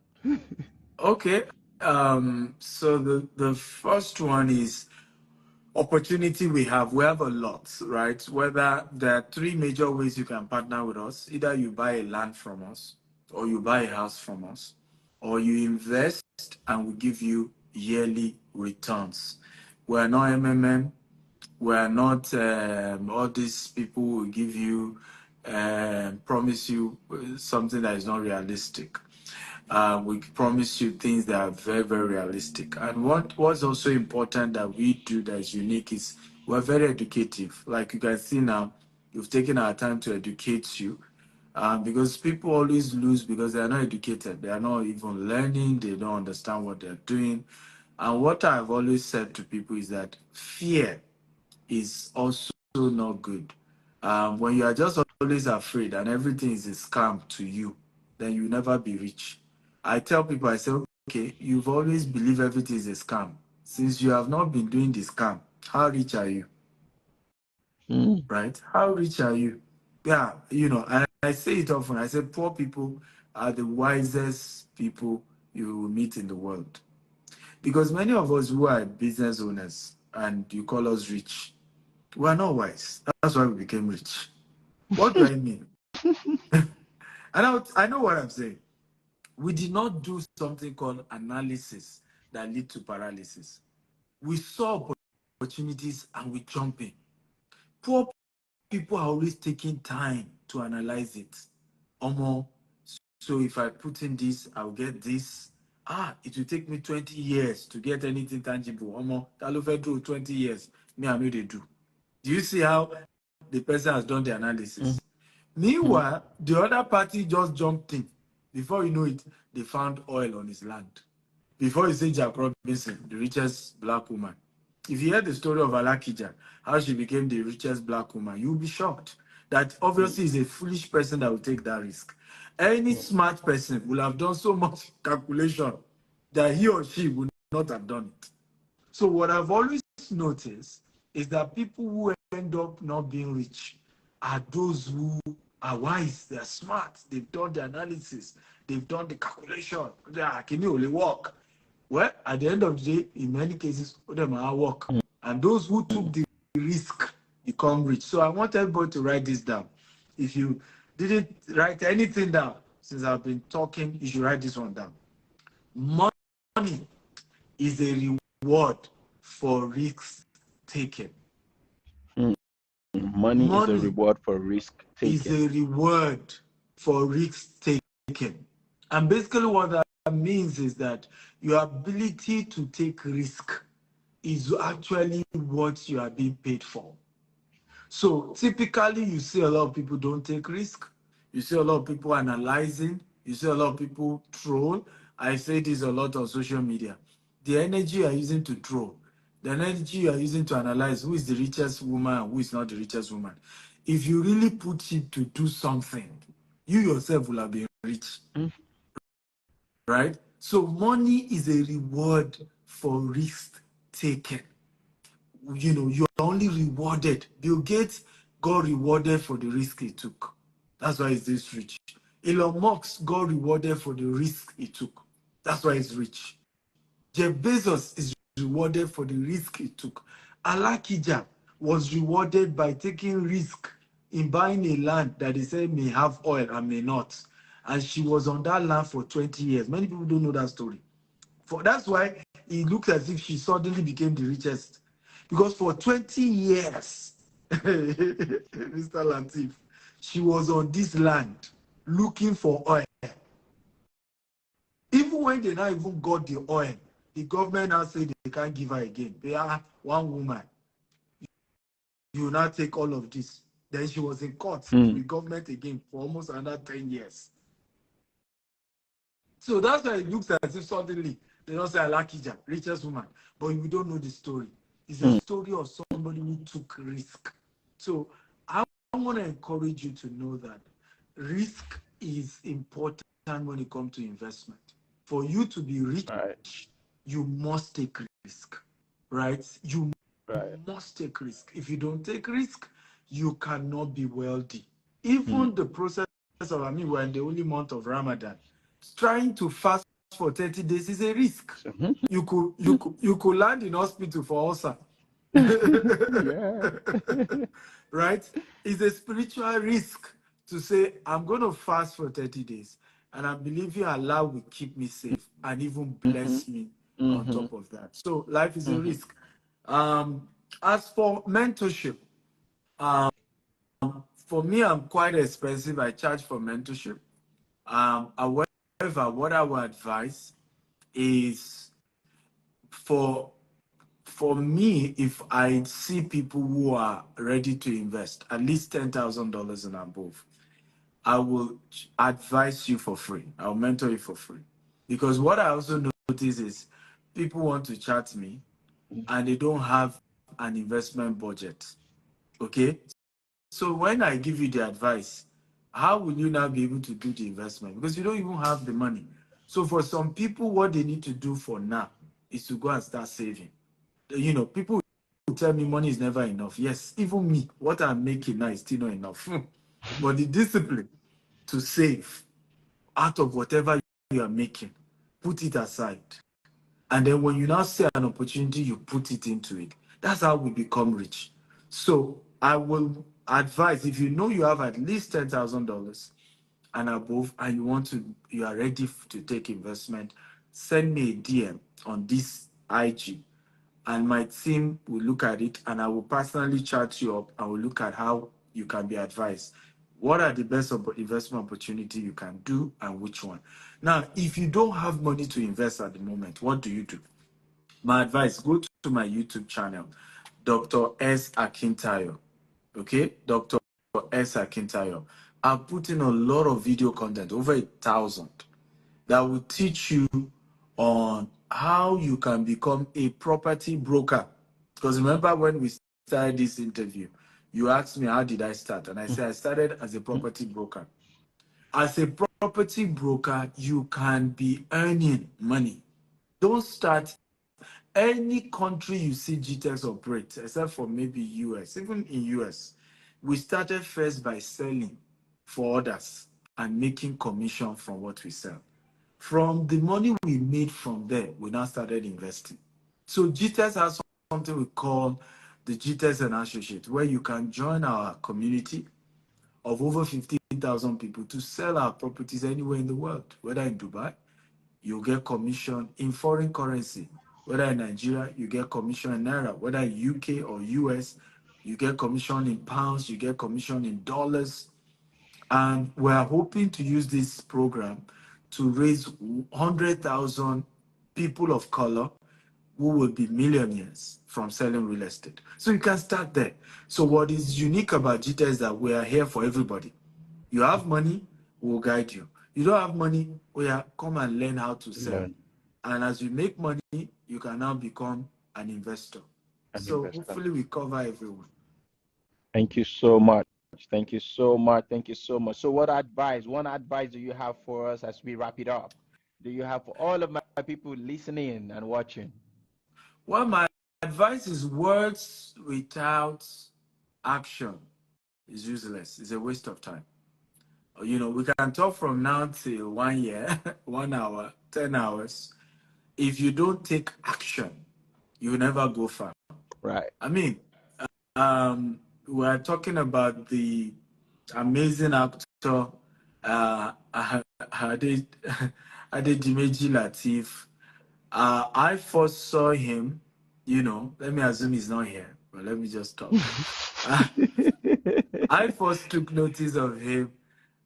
Okay. So the first one is opportunity we have. We have a lot, right? Whether there are three major ways you can partner with us. Either you buy a land from us, or you buy a house from us, or you invest and we give you yearly returns. We're not MMM. We're not all these people will give you, promise you something that is not realistic. We promise you things that are very, very realistic. And what's also important that we do that is unique is we're very educative. Like you can see now, we've taken our time to educate you. Because people always lose because they are not educated. They are not even learning. They don't understand what they're doing. And what I've always said to people is that fear is also not good. When you are just always afraid and everything is a scam to you, then you never be rich. I tell people, I say, okay, you've always believed everything is a scam. Since you have not been doing the scam, how rich are you? Right? How rich are you? Yeah, and I say it often. I say poor people are the wisest people you will meet in the world. Because many of us who are business owners and you call us rich, we are not wise. That's why we became rich. What do I mean? I know what I'm saying. We did not do something called analysis that lead to paralysis. We saw opportunities and we jump in. Poor people are always taking time to analyze it. Omo, so if I put in this, I'll get this. It will take me 20 years to get anything tangible. Omo, Talo Fedro, 20 years. Me, I know they do. Do you see how the person has done the analysis? Meanwhile, the other party just jumped in. Before you know it, they found oil on his land. Before you say Jack Robinson, the richest black woman. If you hear the story of Alakija, how she became the richest black woman, you'll be shocked. That obviously is a foolish person that will take that risk. Any smart person will have done so much calculation that he or she would not have done it. So what I've always noticed is that people who end up not being rich are those who are wise, they're smart, they've done the analysis, they've done the calculation. Can you only work? Well, at the end of the day, in many cases, them are work. And those who took the risk become rich. So I want everybody to write this down. If you didn't write anything down since I've been talking, you should write this one down. Money is a reward for risk taken. Money is a reward for risk taken. Is a reward for risk taken. And basically what that means is that your ability to take risk is actually what you are being paid for. So typically you see a lot of people don't take risk. You see a lot of people analyzing. You see a lot of people troll. I say this a lot on social media. The energy you are using to troll, the energy you are using to analyze who is the richest woman and who is not the richest woman. If you really put it to do something, you yourself will have been rich. Right? So money is a reward for risk taken. You're only rewarded. Bill Gates got rewarded for the risk he took. That's why he's this rich. Elon Musk got rewarded for the risk he took. That's why he's rich. Jeff Bezos is rewarded for the risk he took. Alakija was rewarded by taking risk in buying a land that they say may have oil and may not. And she was on that land for 20 years. Many people don't know that story. That's why it looks as if she suddenly became the richest. Because for 20 years, Mr. Lateef, she was on this land looking for oil. Even when they now even got the oil, the government now said they can't give her again. They are one woman. You now take all of this. Then she was in court with government again for almost another 10 years. So that's why it looks as if suddenly they don't say Alakija, richest woman, but we don't know the story. It's a story of somebody who took risk. So I want to encourage you to know that risk is important when it comes to investment. For you to be rich, you must take risk, right? You must take risk. If you don't take risk, you cannot be wealthy. Even the process of, I mean, we're in the only month of Ramadan. Trying to fast for 30 days is a risk. You could land in hospital for ulcer. Yeah. Right? It's a spiritual risk to say, I'm going to fast for 30 days and I'm believing Allah will keep me safe and even bless me on top of that. So life is a risk. As for mentorship, for me, I'm quite expensive. I charge for mentorship. However, what I would advise is for me, if I see people who are ready to invest at least $10,000 and above, I will advise you for free. I'll mentor you for free. Because what I also notice is people want to chat me and they don't have an investment budget. Okay? So when I give you the advice, how will you now be able to do the investment? Because you don't even have the money. So for some people, what they need to do for now is to go and start saving. You know, people will tell me money is never enough. Yes, even me, what I'm making now is still not enough. But the discipline to save out of whatever you are making, put it aside. And then when you now see an opportunity, you put it into it. That's how we become rich. So I will advise, if you know you have at least $10,000 and above, and you are ready to take investment, send me a DM on this IG, and my team will look at it, and I will personally chat you up. I will look at how you can be advised. What are the best investment opportunity you can do, and which one? Now, if you don't have money to invest at the moment, what do? My advice, go to my YouTube channel, Dr. S. Akintayo. Okay? Dr. S. Akintayo. I've put in a lot of video content, over 1,000, that will teach you on how you can become a property broker. Because remember when we started this interview, you asked me, how did I start? And I said, I started as a property broker. As a property broker, you can be earning money. Don't start any country you see GTEx operate, except for maybe US. Even in US, we started first by selling for others and making commission from what we sell. From the money we made from there, we now started investing. So GTEx has something we call the GTEx and Associate, where you can join our community of over 15,000 people to sell our properties anywhere in the world, whether in Dubai, you get commission in foreign currency. Whether in Nigeria, you get commission in Naira. Whether in UK or US, you get commission in pounds, you get commission in dollars. And we're hoping to use this program to raise 100,000 people of color who will be millionaires from selling real estate. So you can start there. So what is unique about GTA is that we are here for everybody. You have money, we'll guide you. You don't have money, come and learn how to sell. And as you make money, you can now become an investor. Hopefully we cover everyone. Thank you so much. Thank you so much. Thank you so much. So one advice do you have for us as we wrap it up? Do you have for all of my people listening and watching? Well, my advice is words without action is useless. It's a waste of time. You know, we can talk from now till 1 year, 1 hour, 10 hours. If you don't take action, you will never go far. Right. I mean, we're talking about the amazing actor, Adedimeji Lateef. I first saw him, you know, let me assume he's not here, but let me just talk. I first took notice of him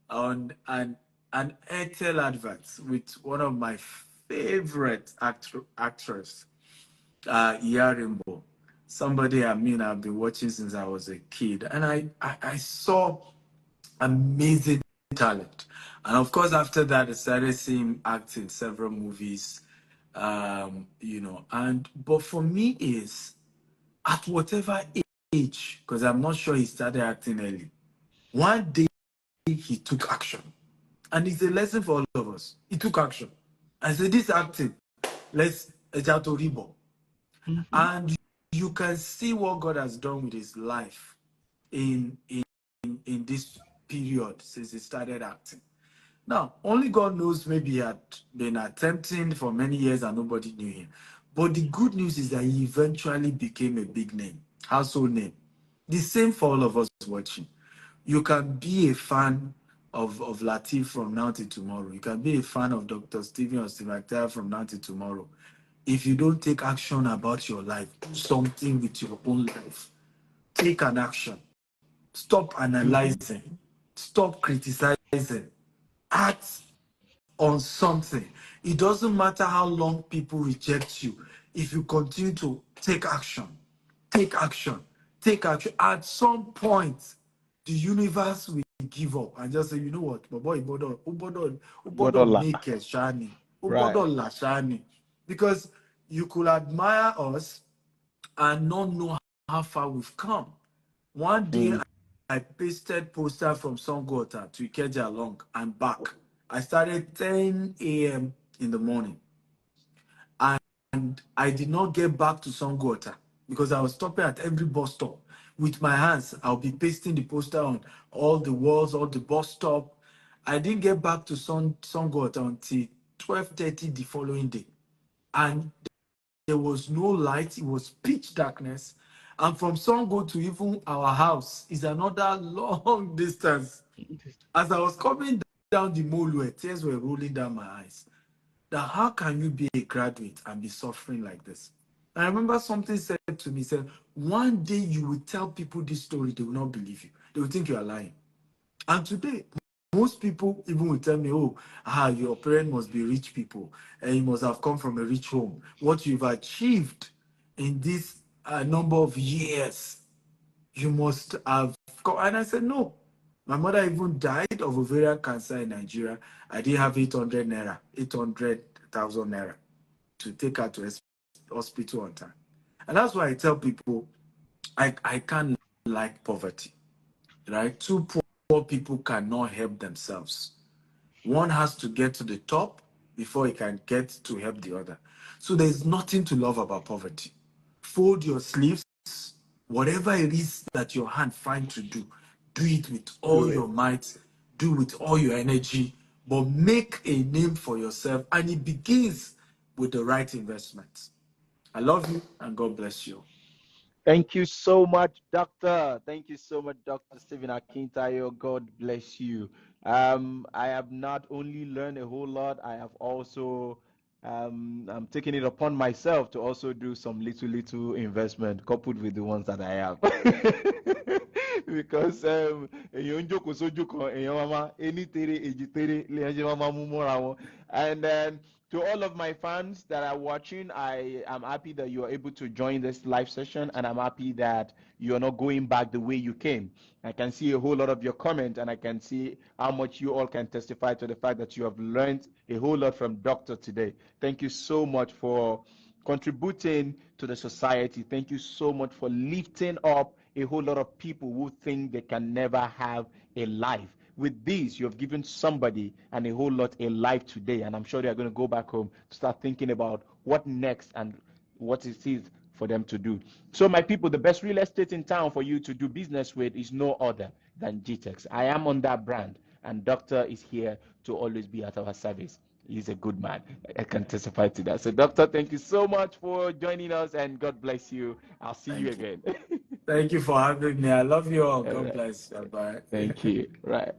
on an Airtel advert with one of my favorite actress, Yarimbo. Somebody I've been watching since I was a kid. And I saw amazing talent. And of course, after that, I started seeing him act in several movies, you know. But for me is, at whatever age, because I'm not sure he started acting early, one day he took action. And it's a lesson for all of us. He took action. I said, this acting, let's Ejato Ribo. And you can see what God has done with his life. in this period since he started acting. Now, only God knows, maybe he had been attempting for many years and nobody knew him. But the good news is that he eventually became a big name, household name. The same for all of us watching. You can be a fan of Lateef from now till tomorrow. You can be a fan of Dr. Stephen or Steve Akintayo from now till tomorrow. If you don't take action about your life, do something with your own life. Take an action. Stop analyzing. Stop criticizing. Act on something. It doesn't matter how long people reject you. If you continue to take action, take action, take action, at some point, the universe will give up and just say, you know what, my boy, Ubodo Bodola. make a shiny, Right. Ubodo la shiny. Because you could admire us and not know how far we've come. One day, I pasted poster from Songota to Ikeja along and back. I started 10 a.m. in the morning. And I did not get back to Songota because I was stopping at every bus stop. With my hands, I'll be pasting the poster on all the walls, all the bus stop. I didn't get back to Songota until 12:30 the following day. And there was no light, it was pitch darkness. And from Songo to even our house is another long distance. As I was coming down the mole, tears were rolling down my eyes. That how can you be a graduate and be suffering like this? I remember something said to me, said, one day you will tell people this story, they will not believe you. They will think you are lying. And today, most people even will tell me, oh, your parents must be rich people and you must have come from a rich home. What you've achieved in this number of years, you must have come. And I said, no. My mother even died of ovarian cancer in Nigeria. I didn't have 800 naira, 800,000 naira to take her to hospital on time. And that's why I tell people, I can't like poverty, right? Two poor people cannot help themselves. One has to get to the top before he can get to help the other. So there's nothing to love about poverty. Fold your sleeves, whatever it is that your hand finds to do it with all Do it. your might, do with all your energy, but make a name for yourself. And it begins with the right investments. I love you and God bless you. Thank you so much, Doctor. Thank you so much, Dr. Stephen Akintayo. God bless you. I have not only learned a whole lot, I have also I'm taking it upon myself to also do some little investment coupled with the ones that I have. Because èèyàn ń jókòó sójú kan, èèyàn máa ení tere èjì tere lèèyàn ṣe máa mú mọ́ra wọn. And then to all of my fans that are watching, I am happy that you are able to join this live session, and I'm happy that you're not going back the way you came. I can see a whole lot of your comment, and I can see how much you all can testify to the fact that you have learned a whole lot from Doctor today. Thank you so much for contributing to the society. Thank you so much for lifting up a whole lot of people who think they can never have a life. With this, you have given somebody and a whole lot a life today, and I'm sure they are going to go back home to start thinking about what next and what it is for them to do. So, my people, the best real estate in town for you to do business with is no other than GTEX. I am on that brand, and Doctor is here to always be at our service. He's a good man. I can testify to that. So, Doctor, thank you so much for joining us, and God bless you. I'll see you Thank you. again. Thank you for having me. I love you all. All God right. bless. Bye-bye. Thank you. Right.